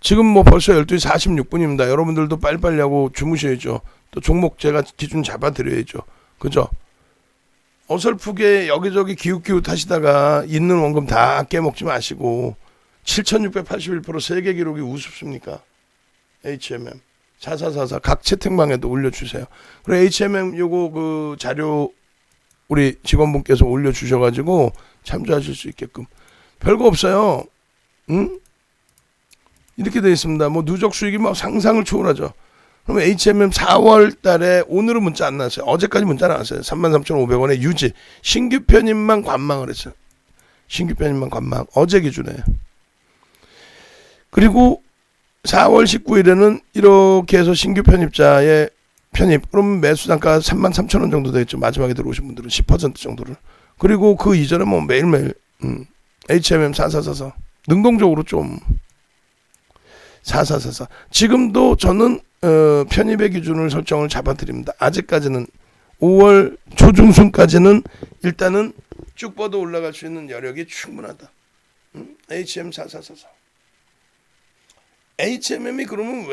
지금 뭐 벌써 12시 46분입니다. 여러분들도 빨리빨리 하고 주무셔야죠. 또 종목 제가 기준 잡아드려야죠. 그죠? 어설프게 여기저기 기웃기웃 하시다가 있는 원금 다 깨먹지 마시고 7681% 세계 기록이 우습습니까? HMM 4444 각 채팅방에도 올려주세요. 그리고 HMM 요거 그 자료 우리 직원분께서 올려주셔가지고 참조하실 수 있게끔. 별거 없어요. 응? 이렇게 되어 있습니다. 뭐 누적 수익이 막 상상을 초월하죠. 그러면 HMM 4월 달에 오늘은 문자 안 나왔어요. 어제까지 문자 나왔어요. 33,500원에 유지. 신규 편입만 관망을 했어요. 신규 편입만 관망. 어제 기준에. 그리고 4월 19일에는 이렇게 해서 신규 편입자의 편입. 그럼 매수 단가 33,000원 정도 되겠죠. 마지막에 들어오신 분들은 10% 정도를. 그리고 그 이전에 뭐 매일매일 HMM 4444 능동적으로 좀 4444 지금도 저는 편입의 기준을 설정을 잡아드립니다. 아직까지는 5월 초중순까지는 일단은 쭉 뻗어 올라갈 수 있는 여력이 충분하다. HM 4444 HMM이 그러면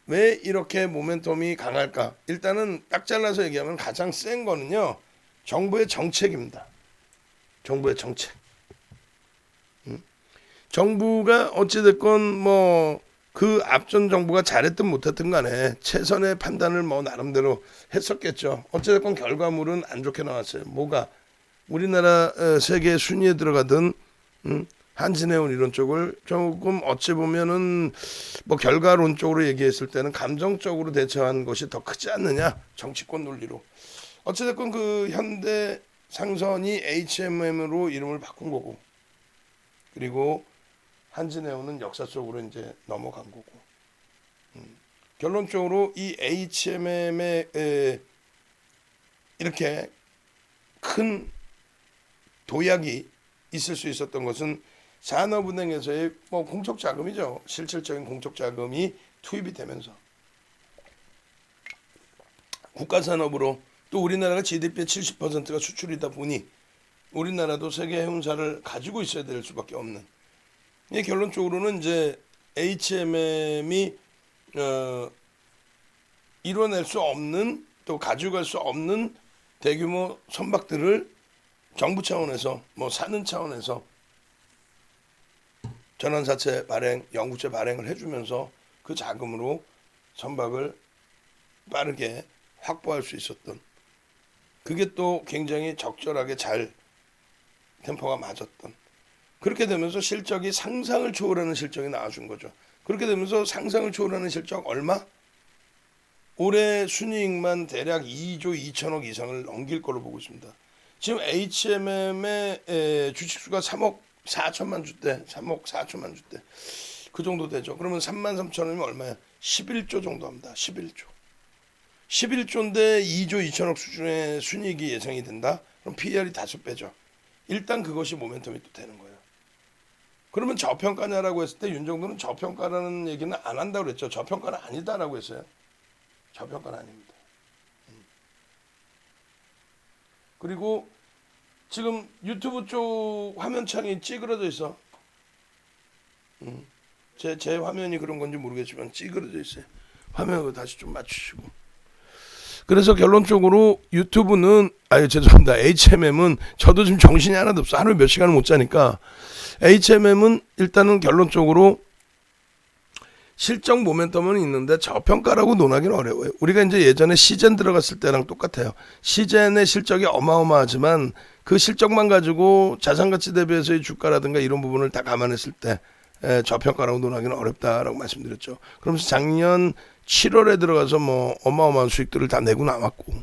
왜 이렇게 모멘텀이 강할까? 일단은 딱 잘라서 얘기하면 가장 센 거는요, 정부의 정책입니다. 정부의 정책. 정부가 어찌됐건 뭐 그 앞전 정부가 잘했든 못했든 간에 최선의 판단을 뭐 나름대로 했었겠죠. 어찌됐건 결과물은 안 좋게 나왔어요. 뭐가 우리나라 세계 순위에 들어가든 한진해운 이런 쪽을 조금 어찌 보면은 뭐 결과론적으로 얘기했을 때는 감정적으로 대처한 것이 더 크지 않느냐, 정치권 논리로. 어찌됐건 그 현대 상선이 HMM으로 이름을 바꾼 거고, 그리고 한진해운은 역사 속으로 이제 넘어간 거고. 결론적으로 이 HMM에 이렇게 큰 도약이 있을 수 있었던 것은 산업은행에서의 뭐 공적 자금이죠. 실질적인 공적 자금이 투입이 되면서 국가 산업으로, 또 우리나라가 GDP의 70%가 수출이다 보니 우리나라도 세계 해운사를 가지고 있어야 될 수밖에 없는. 이 결론적으로는 이제 HMM이 이뤄낼 수 없는, 또 가져갈 수 없는 대규모 선박들을 정부 차원에서 뭐 사는 차원에서 전환사채 발행, 영구채 발행을 해주면서 그 자금으로 선박을 빠르게 확보할 수 있었던, 그게 또 굉장히 적절하게 잘 템포가 맞았던, 그렇게 되면서 실적이 상상을 초월하는 실적이 나와준 거죠. 그렇게 되면서 상상을 초월하는 실적 얼마? 올해 순이익만 대략 2조 2천억 이상을 넘길 걸로 보고 있습니다. 지금 HMM의 주식수가 3억 4천만 주대, 3억 4천만 주대 그 정도 되죠. 그러면 33,000원이면 얼마야? 11조 정도 합니다. 11조인데 2조 2천억 수준의 순이익이 예상이 된다? 그럼 PER이 5배죠. 일단 그것이 모멘텀이 또 되는 거예요. 그러면 저평가냐라고 했을 때 윤정도는 저평가라는 얘기는 안 한다고 그랬죠. 저평가는 아니다라고 했어요. 저평가는 아닙니다. 그리고 지금 유튜브 쪽 화면창이 찌그러져 있어. 제 화면이 그런 건지 모르겠지만 찌그러져 있어요. 화면을 다시 좀 맞추시고. 그래서 결론적으로 유튜브는 죄송합니다. HMM은 저도 지금 정신이 하나도 없어. 하루에 몇 시간을 못 자니까 HMM은 일단은 결론적으로 실적 모멘텀은 있는데 저평가라고 논하기는 어려워요. 우리가 이제 예전에 시젠 들어갔을 때랑 똑같아요. 시젠의 실적이 어마어마하지만 그 실적만 가지고 자산가치 대비해서의 주가라든가 이런 부분을 다 감안했을 때 저평가라고 논하기는 어렵다라고 말씀드렸죠. 그러면서 작년 7월에 들어가서 뭐 어마어마한 수익들을 다 내고 나왔고,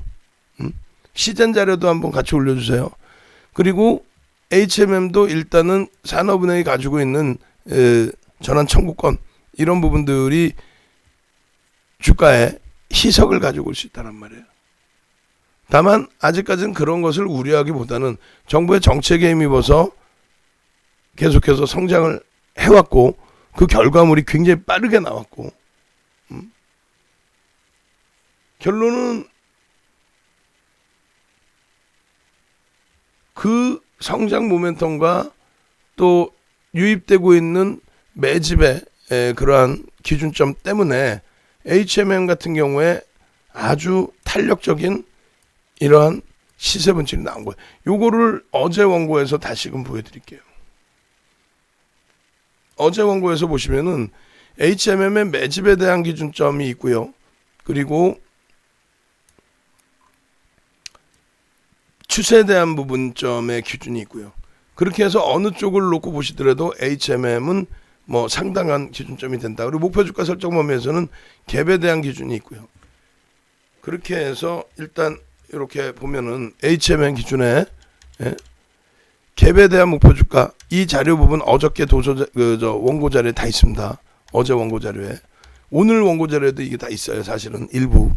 시젠 자료도 한번 같이 올려주세요. 그리고 HMM도 일단은 산업은행이 가지고 있는 전환 청구권 이런 부분들이 주가에 희석을 가지고 올 수 있다는 말이에요. 다만 아직까지는 그런 것을 우려하기보다는 정부의 정책에 힘입어서 계속해서 성장을 해왔고 그 결과물이 굉장히 빠르게 나왔고, 결론은 그 성장 모멘텀과 또 유입되고 있는 매집의 그러한 기준점 때문에 HMM 같은 경우에 아주 탄력적인 이러한 시세 분출이 나온 거예요. 요거를 어제 원고에서 다시금 보여드릴게요. 어제 원고에서 보시면은 HMM의 매집에 대한 기준점이 있고요. 그리고 추세에 대한 부분점의 기준이 있고요. 그렇게 해서 어느 쪽을 놓고 보시더라도 HMM은 뭐 상당한 기준점이 된다. 그리고 목표주가 설정 범위에서는 갭에 대한 기준이 있고요. 그렇게 해서 일단 이렇게 보면은 HMM 기준에 갭에 대한 목표주가 이 자료 부분 어저께 원고 자료에 다 있습니다. 어제 원고 자료에, 오늘 원고 자료에도 이게 다 있어요. 사실은 일부.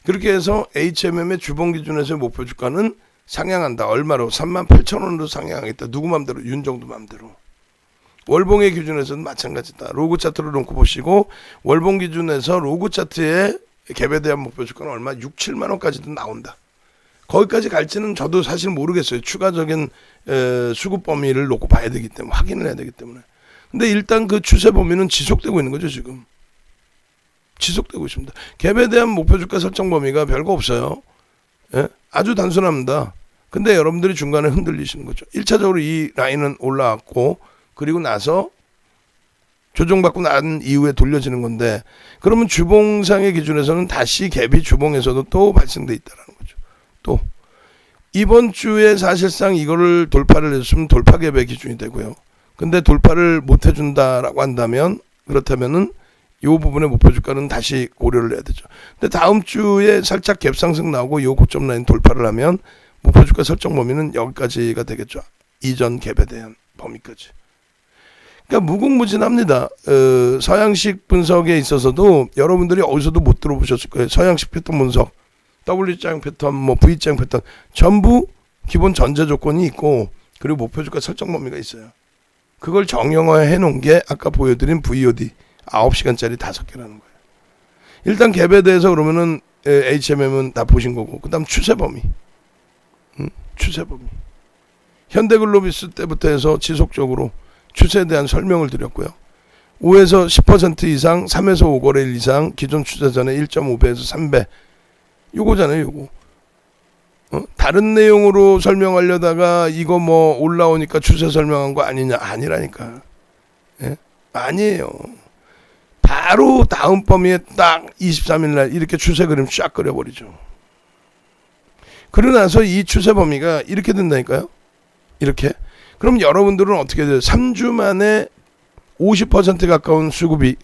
그렇게 해서 HMM의 주봉 기준에서의 목표주가는 상향한다. 얼마로? 38,000원으로 상향하겠다. 누구 맘대로? 윤정도 맘대로. 월봉의 기준에서는 마찬가지다. 로그 차트로 놓고 보시고 월봉 기준에서 로그 차트의 갭에 대한 목표주가는 얼마? 6, 7만 원까지도 나온다. 거기까지 갈지는 저도 사실 모르겠어요. 추가적인 수급 범위를 놓고 봐야 되기 때문에, 확인을 해야 되기 때문에. 근데 일단 그 추세 범위는 지속되고 있는 거죠. 지금 지속되고 있습니다. 갭에 대한 목표주가 설정 범위가 별거 없어요. 아주 단순합니다. 근데 여러분들이 중간에 흔들리시는 거죠. 1차적으로 이 라인은 올라왔고 그리고 나서 조정받고 난 이후에 돌려지는 건데, 그러면 주봉상의 기준에서는 다시 갭이 주봉에서도 또 발생돼 있다는 거죠. 또 이번 주에 사실상 이거를 돌파를 했으면 돌파 갭의 기준이 되고요. 근데 돌파를 못 해준다라고 한다면, 그렇다면은 이 부분의 목표 주가는 다시 고려를 해야 되죠. 근데 다음 주에 살짝 갭 상승 나오고 이 고점 라인 돌파를 하면 목표 주가 설정 범위는 여기까지가 되겠죠. 이전 갭에 대한 범위까지. 그러니까 무궁무진합니다. 서양식 분석에 있어서도 여러분들이 어디서도 못 들어보셨을 거예요. 서양식 패턴 분석, W자형 패턴, 뭐 V자형 패턴 전부 기본 전제 조건이 있고 그리고 목표 주가 설정 범위가 있어요. 그걸 정형화해 놓은 게 아까 보여드린 VOD 9시간짜리 5개라는 거예요. 일단 갭에 대해서 그러면은 HMM은 다 보신 거고, 그 다음 추세 범위. 추세 범위. 현대글로비스 때부터 해서 지속적으로 추세에 대한 설명을 드렸고요. 5에서 10% 이상, 3에서 5거래일 이상, 기존 추세선의 1.5배에서 3배. 요거잖아요, 요거. 다른 내용으로 설명하려다가 이거 뭐 올라오니까 추세 설명한 거 아니냐? 아니라니까. 예? 아니에요. 바로 다음 범위에 딱 23일 날 이렇게 추세 그림 쫙 그려버리죠. 그러고 나서 이 추세 범위가 이렇게 된다니까요. 이렇게. 그럼 여러분들은 어떻게 돼요? 3주 만에 50% 가까운 수급이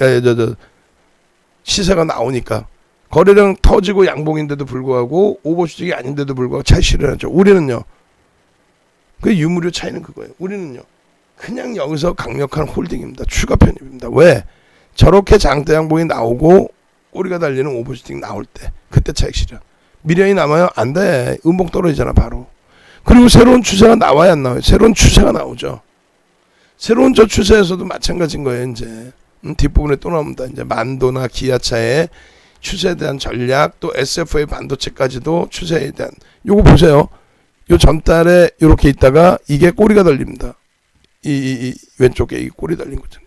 시세가 나오니까 거래량 터지고 양봉인데도 불구하고 오버슈팅이 아닌데도 불구하고 차이 실현하죠. 우리는요. 그 유무료 차이는 그거예요. 우리는요. 그냥 여기서 강력한 홀딩입니다. 추가 편입입니다. 왜? 저렇게 장대 양봉이 나오고 꼬리가 달리는 오버슈팅 나올 때 그때 차익 실현. 미련이 남아요? 안 돼. 음봉 떨어지잖아 바로. 그리고 새로운 추세가 나와야 안 나와요? 새로운 추세가 나오죠. 새로운 저 추세에서도 마찬가지인 거예요. 이제 뒷부분에 또 나옵니다. 이제 만도나 기아차의 추세에 대한 전략, 또 SFA 반도체까지도 추세에 대한 요거 보세요. 요 전달에 이렇게 있다가 이게 꼬리가 달립니다. 이 왼쪽에 이 꼬리 달린 거잖아요.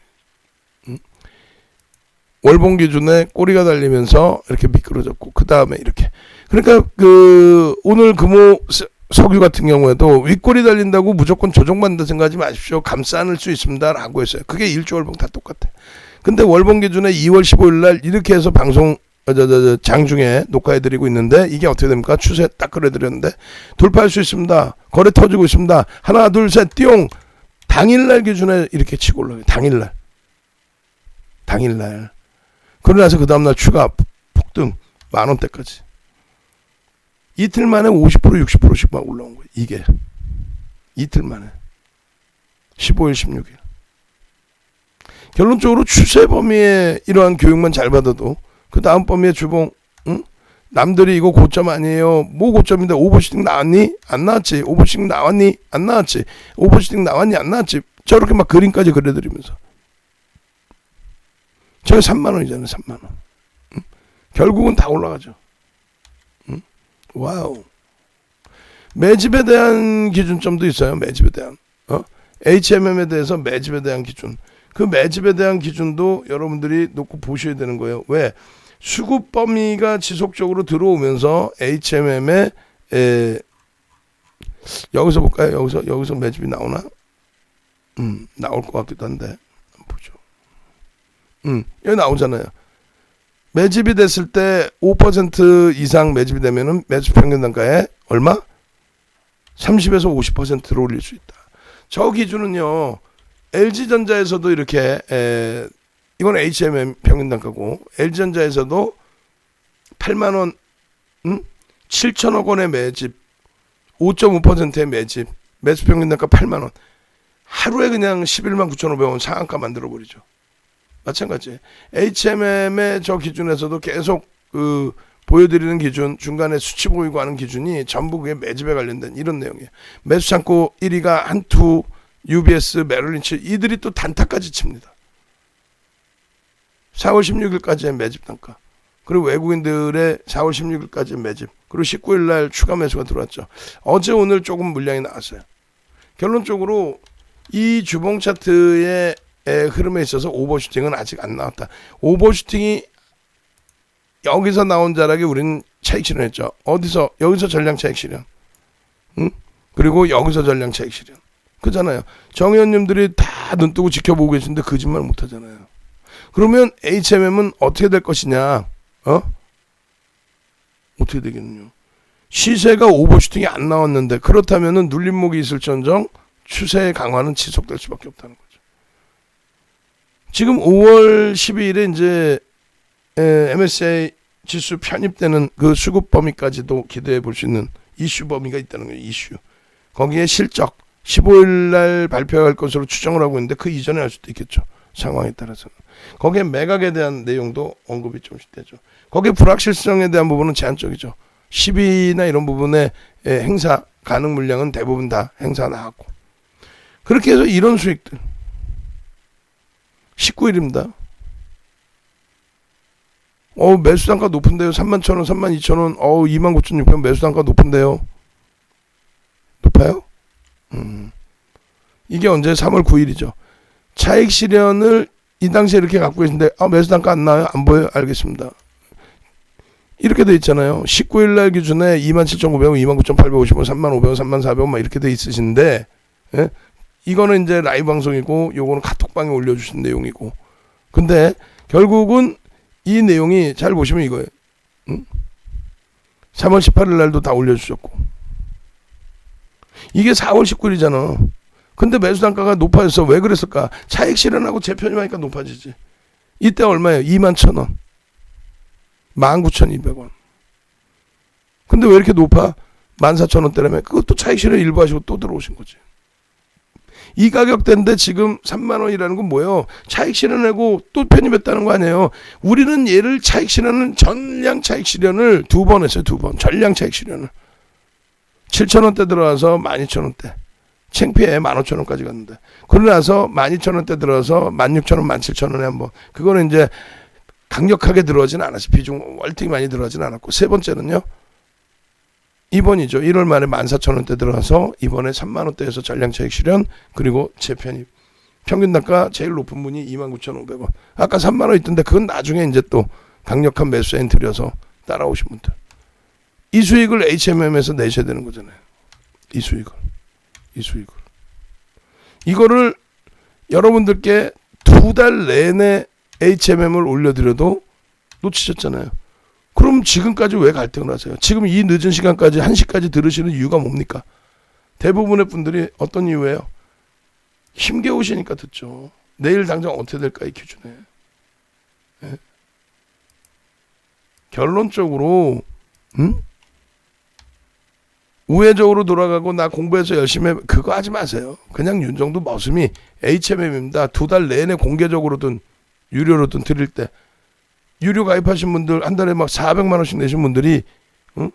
월봉 기준에 꼬리가 달리면서 이렇게 미끄러졌고 그 다음에 이렇게. 그러니까 그 오늘 금호 석유 같은 경우에도 윗꼬리 달린다고 무조건 조정받는다 생각하지 마십시오. 감싸 안을 수 있습니다라고 했어요. 그게 일조 월봉 다 똑같아. 근데 월봉 기준에 2월 15일 날 이렇게 해서 방송 장중에 녹화해드리고 있는데 이게 어떻게 됩니까? 추세 딱 그려드렸는데 돌파할 수 있습니다. 거래 터지고 있습니다. 하나 둘 셋 띠용. 당일날 기준에 이렇게 치고 올라가요. 당일날. 그러고 나서 그 다음날 추가 폭등 10,000원대까지. 이틀 만에 50% 60%씩 막 올라온 거예요. 이게 이틀 만에 15일 16일. 결론적으로 추세 범위에 이러한 교육만 잘 받아도 그 다음 범위의 주봉, 응? 남들이 이거 고점 아니에요. 뭐 고점인데 오버슈팅 나왔니? 안 나왔지. 오버슈팅 나왔니? 안 나왔지. 오버슈팅 나왔니? 안 나왔지. 저렇게 막 그림까지 그려드리면서 저게 3만원이잖아요. 3만원. 응? 결국은 다 올라가죠. 응? 와우. 매집에 대한 기준점도 있어요. 매집에 대한 HMM에 대해서 매집에 대한 기준. 그 매집에 대한 기준도 여러분들이 놓고 보셔야 되는 거예요. 왜? 수급 범위가 지속적으로 들어오면서 HMM에 여기서 볼까요? 여기서 매집이 나오나? 나올 것 같기도 한데 보죠. 여기 나오잖아요. 매집이 됐을 때 5% 이상 매집이 되면은 매수 평균 단가에 얼마? 30에서 50%로 올릴 수 있다. 저 기준은요. LG전자에서도 이렇게 이건 HMM 평균 단가고 LG전자에서도 8만원 7천억 원의 매집 5.5%의 매집 매수 평균 단가 8만원 하루에 그냥 11만 9,500원 상한가 만들어버리죠. 마찬가지 HMM의 저 기준에서도 계속 그 보여드리는 기준 중간에 수치 보이고 하는 기준이 전부 그게 매집에 관련된 이런 내용이에요. 매수 창고 1위가 한투 UBS, 메릴린치 이들이 또 단타까지 칩니다. 4월 16일까지의 매집 단가. 그리고 외국인들의 4월 16일까지 매집. 그리고 19일 날 추가 매수가 들어왔죠. 어제 오늘 조금 물량이 나왔어요. 결론적으로 이 주봉 차트의 흐름에 있어서 오버슈팅은 아직 안 나왔다. 오버슈팅이 여기서 나온 자락에 우리는 차익 실현했죠. 어디서? 여기서 전량 차익 실현. 그리고 여기서 전량 차익 실현. 그잖아요. 정의원님들이 다 눈뜨고 지켜보고 계신데 거짓말 못하잖아요. 그러면 HMM은 어떻게 될 것이냐? 어떻게 되겠느냐? 시세가 오버슈팅이 안 나왔는데 그렇다면은 눌림목이 있을지언정 추세의 강화는 지속될 수밖에 없다는 거죠. 지금 5월 12일에 이제 MSCI 지수 편입되는 그 수급 범위까지도 기대해 볼 수 있는 이슈 범위가 있다는 거예요. 이슈. 거기에 실적 15일 날 발표할 것으로 추정을 하고 있는데 그 이전에 할 수도 있겠죠. 상황에 따라서는. 거기에 매각에 대한 내용도 언급이 좀씩 되죠. 거기에 불확실성에 대한 부분은 제한적이죠. 10위나 이런 부분에 행사 가능 물량은 대부분 다 행사 나왔고. 그렇게 해서 이런 수익들. 19일입니다. 매수 단가 높은데요. 31,000원, 32,000원, 29,600원 매수 단가 높은데요. 높아요? 이게 언제? 3월 9일이죠. 차익 실현을 이 당시에 이렇게 갖고 계신데 매수 단가 안 나와요? 안 보여요? 알겠습니다. 이렇게 돼 있잖아요. 19일 날 기준에 27,900원, 29,850원, 35,500원, 34,000원 막 이렇게 돼 있으신데 이거는 이제 라이브 방송이고 요거는 카톡방에 올려주신 내용이고 근데 결국은 이 내용이 잘 보시면 이거예요. 3월 18일 날도 다 올려주셨고 이게 4월 19일이잖아. 근데 매수 단가가 높아졌어. 왜 그랬을까? 차익 실현하고 재편입하니까 높아지지. 이때 얼마예요? 21,000원. 19,200원. 근데 왜 이렇게 높아? 14,000원대라며. 그것도 차익 실현 일부 하시고 또 들어오신 거지. 이 가격대인데 지금 3만 원이라는 건 뭐예요? 차익 실현하고 또 편입했다는 거 아니에요. 우리는 얘를 차익 실현은 전량 차익 실현을 2번 했어요. 2번. 전량 차익 실현을. 7,000원대 들어와서 12,000원대. 창피해. 15,000원까지 갔는데. 그러고 나서 12,000원대 들어와서 16,000원, 17,000원에 한번. 그거는 이제 강력하게 들어오진 않았어요. 비중 월등히 많이 들어가진 않았고. 세 번째는요. 이번이죠. 1월 말에 14,000원대 들어가서 이번에 3만원대에서 전량차익 실현, 그리고 재편입. 평균 단가 제일 높은 분이 29,500원. 아까 3만원 있던데 그건 나중에 이제 또 강력한 매수 엔트리여서 따라오신 분들. 이 수익을 HMM에서 내셔야 되는 거잖아요. 이 수익을. 이거를 여러분들께 2달 내내 HMM을 올려드려도 놓치셨잖아요. 그럼 지금까지 왜 갈등을 하세요? 지금 이 늦은 시간까지 1시까지 들으시는 이유가 뭡니까? 대부분의 분들이 어떤 이유예요? 힘겨우시니까 듣죠. 내일 당장 어떻게 될까 이 기준에. 네? 결론적으로 우회적으로 돌아가고 나 공부해서 열심히 해, 그거 하지 마세요. 그냥 윤정도 머슴이 HMM입니다. 2달 내내 공개적으로든 유료로든 드릴 때 유료 가입하신 분들 한 달에 막 400만 원씩 내신 분들이 뭐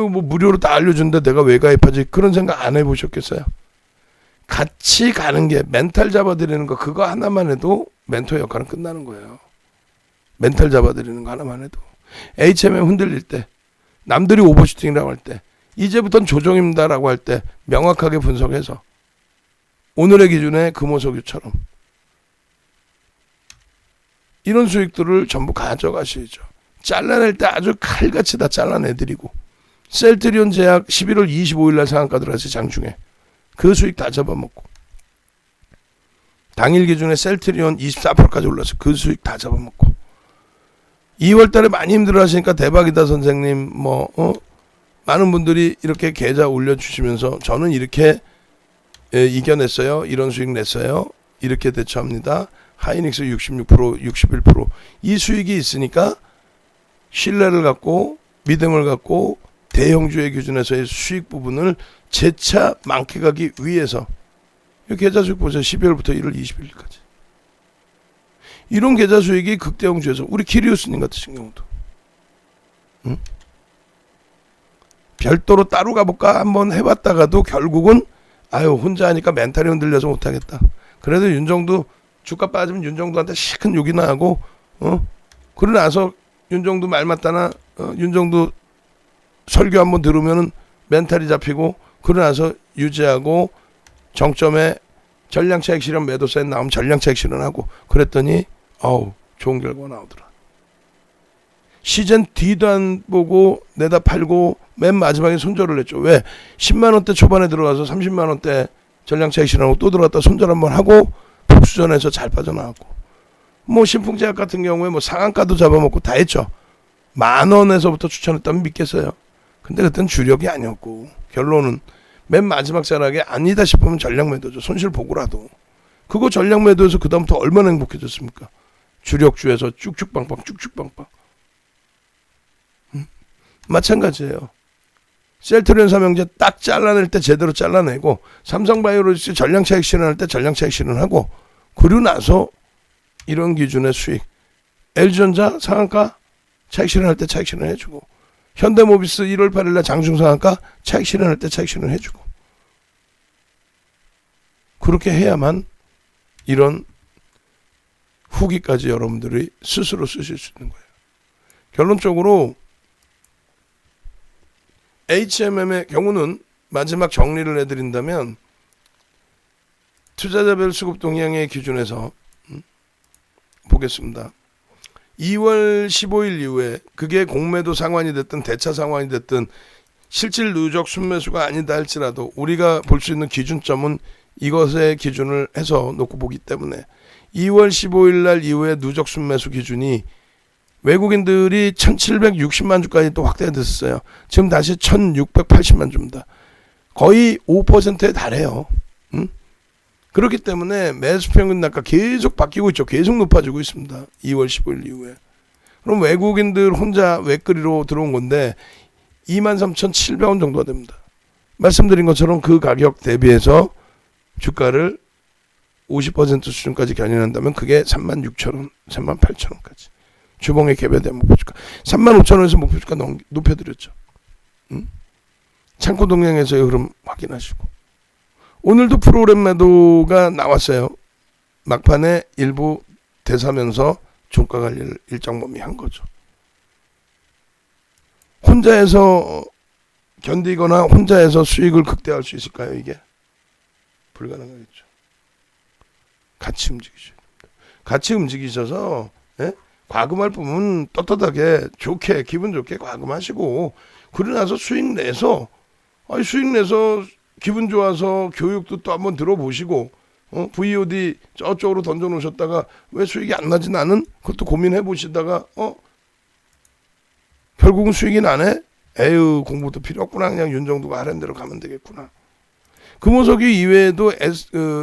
무료로 다 알려준데 내가 왜 가입하지? 그런 생각 안 해보셨겠어요? 같이 가는 게 멘탈 잡아드리는 거 그거 하나만 해도 멘토 역할은 끝나는 거예요. 멘탈 잡아드리는 거 하나만 해도. HMM 흔들릴 때 남들이 오버슈팅이라고 할 때 이제부터는 조정입니다라고 할 때 명확하게 분석해서 오늘의 기준에 금호석유처럼 이런 수익들을 전부 가져가셔야죠. 잘라낼 때 아주 칼같이 다 잘라내드리고 셀트리온 제약 11월 25일 날 상한가 들어가서 장중에 그 수익 다 잡아먹고 당일 기준에 셀트리온 24%까지 올라서 그 수익 다 잡아먹고 2월 달에 많이 힘들어 하시니까 대박이다 선생님 많은 분들이 이렇게 계좌 올려주시면서 저는 이렇게 이겨냈어요. 이런 수익 냈어요. 이렇게 대처합니다. 하이닉스 66%, 61%이 수익이 있으니까 신뢰를 갖고 믿음을 갖고 대형주의 기준에서의 수익 부분을 재차 만끽하기 위해서 이 계좌 수익 보세요. 12월부터 1월 20일까지 이런 계좌 수익이 극대형주에서 우리 키리우스님 같으신 경우도 별도로 따로 가볼까 한번 해봤다가도 결국은 혼자 하니까 멘탈이 흔들려서 못하겠다. 그래도 윤정도 주가 빠지면 윤정도한테 시큰 욕이나 하고 그러고 나서 윤정도 말 맞다나 윤정도 설교 한번 들으면은 멘탈이 잡히고 그러고 나서 유지하고 정점에 전량차익 실현 매도세에 나오면 전량차익 실현하고 그랬더니 좋은 결과가 나오더라. 시즌 뒤도 안 보고 내다 팔고 맨 마지막에 손절을 했죠. 왜? 10만원대 초반에 들어가서 30만원대 전량차익 실현하고 또 들어갔다 손절 한번 하고 복수전에서 잘 빠져나왔고 신풍제약 같은 경우에 상한가도 잡아먹고 다 했죠. 10,000원에서부터 추천했다면 믿겠어요. 근데 그때는 주력이 아니었고 결론은 맨 마지막 자락에 아니다 싶으면 전량 매도죠. 손실 보고라도. 그거 전량 매도해서 그 다음부터 얼마나 행복해졌습니까? 주력주에서 쭉쭉빵빵 쭉쭉빵빵. 마찬가지예요. 셀트리온 삼형제 딱 잘라낼 때 제대로 잘라내고 삼성바이오로직스 전량차익 실현할 때 전량차익 실현하고 그리고 나서 이런 기준의 수익 LG전자 상한가 차익 실현할 때 차익 실현해주고 현대모비스 1월 8일날 장중 상한가 차익 실현할 때 차익 실현해주고 그렇게 해야만 이런 후기까지 여러분들이 스스로 쓰실 수 있는 거예요. 결론적으로 HMM의 경우는 마지막 정리를 해드린다면 투자자별 수급 동향의 기준에서 보겠습니다. 2월 15일 이후에 그게 공매도 상환이 됐든 대차 상환이 됐든 실질 누적 순매수가 아니다 할지라도 우리가 볼 수 있는 기준점은 이것의 기준을 해서 놓고 보기 때문에 2월 15일 날 이후에 누적 순매수 기준이 외국인들이 1760만 주까지 또 확대됐어요. 지금 다시 1680만 주입니다. 거의 5%에 달해요. 그렇기 때문에 매수 평균 단가 계속 바뀌고 있죠. 계속 높아지고 있습니다. 2월 15일 이후에. 그럼 외국인들 혼자 외끌이로 들어온 건데 23,700원 정도가 됩니다. 말씀드린 것처럼 그 가격 대비해서 주가를 50% 수준까지 견인한다면 그게 36,000원, 38,000원까지. 주봉의 개별된 목표주가 35,000원에서 목표주가 높여드렸죠. 창고 동향에서의 흐름 확인하시고 오늘도 프로그램 매도가 나왔어요. 막판에 일부 대사면서 종가 관리를 일정 범위 한 거죠. 혼자 해서 견디거나 혼자 해서 수익을 극대화할 수 있을까요? 이게 불가능하겠죠. 같이 움직이셔야 됩니다. 같이 움직이셔서 예? 과금할 부분 떳떳하게 좋게 기분 좋게 과금하시고 그러고 나서 수익 내서 기분 좋아서 교육도 또 한번 들어보시고 VOD 저쪽으로 던져놓으셨다가 왜 수익이 안 나지 나는 그것도 고민해 보시다가 결국은 수익이 나네. 에휴 공부도 필요 없구나. 그냥 윤정두가 하는 대로 가면 되겠구나. 금호석유 이외에도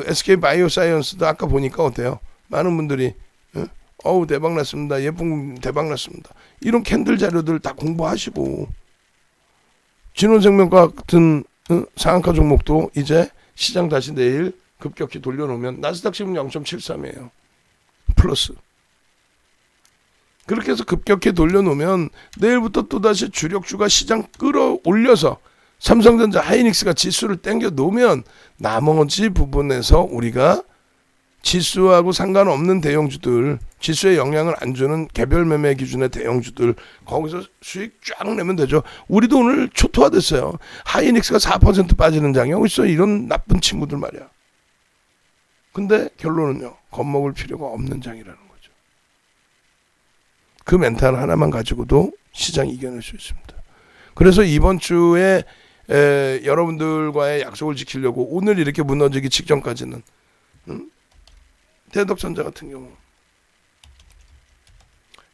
SK 바이오사이언스도 아까 보니까 어때요? 많은 분들이 어우 대박 났습니다. 예쁜 대박 났습니다. 이런 캔들 자료들 다 공부하시고 진원생명과 같은 상한가 종목도 이제 시장 다시 내일 급격히 돌려놓으면 나스닥 지분 0.73이에요. 플러스. 그렇게 해서 급격히 돌려놓으면 내일부터 또다시 주력주가 시장 끌어올려서 삼성전자 하이닉스가 지수를 땡겨 놓으면 나머지 부분에서 우리가 지수하고 상관없는 대형주들, 지수에 영향을 안 주는 개별 매매 기준의 대형주들 거기서 수익 쫙 내면 되죠. 우리도 오늘 초토화됐어요. 하이닉스가 4% 빠지는 장이 어딨어. 이런 나쁜 친구들 말이야. 근데 결론은요. 겁먹을 필요가 없는 장이라는 거죠. 그 멘탈 하나만 가지고도 시장 이겨낼 수 있습니다. 그래서 이번 주에 여러분들과의 약속을 지키려고 오늘 이렇게 무너지기 직전까지는 대덕전자 같은 경우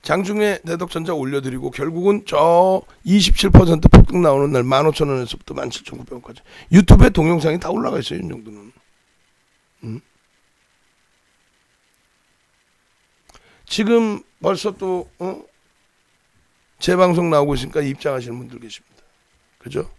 장중에 대덕전자 올려드리고 결국은 저 27% 폭등 나오는 날 15,000원에서부터 17,900원까지 유튜브에 동영상이 다 올라가 있어요. 이 정도는. 지금 벌써 또 재방송 나오고 있으니까 입장하시는 분들 계십니다. 그죠?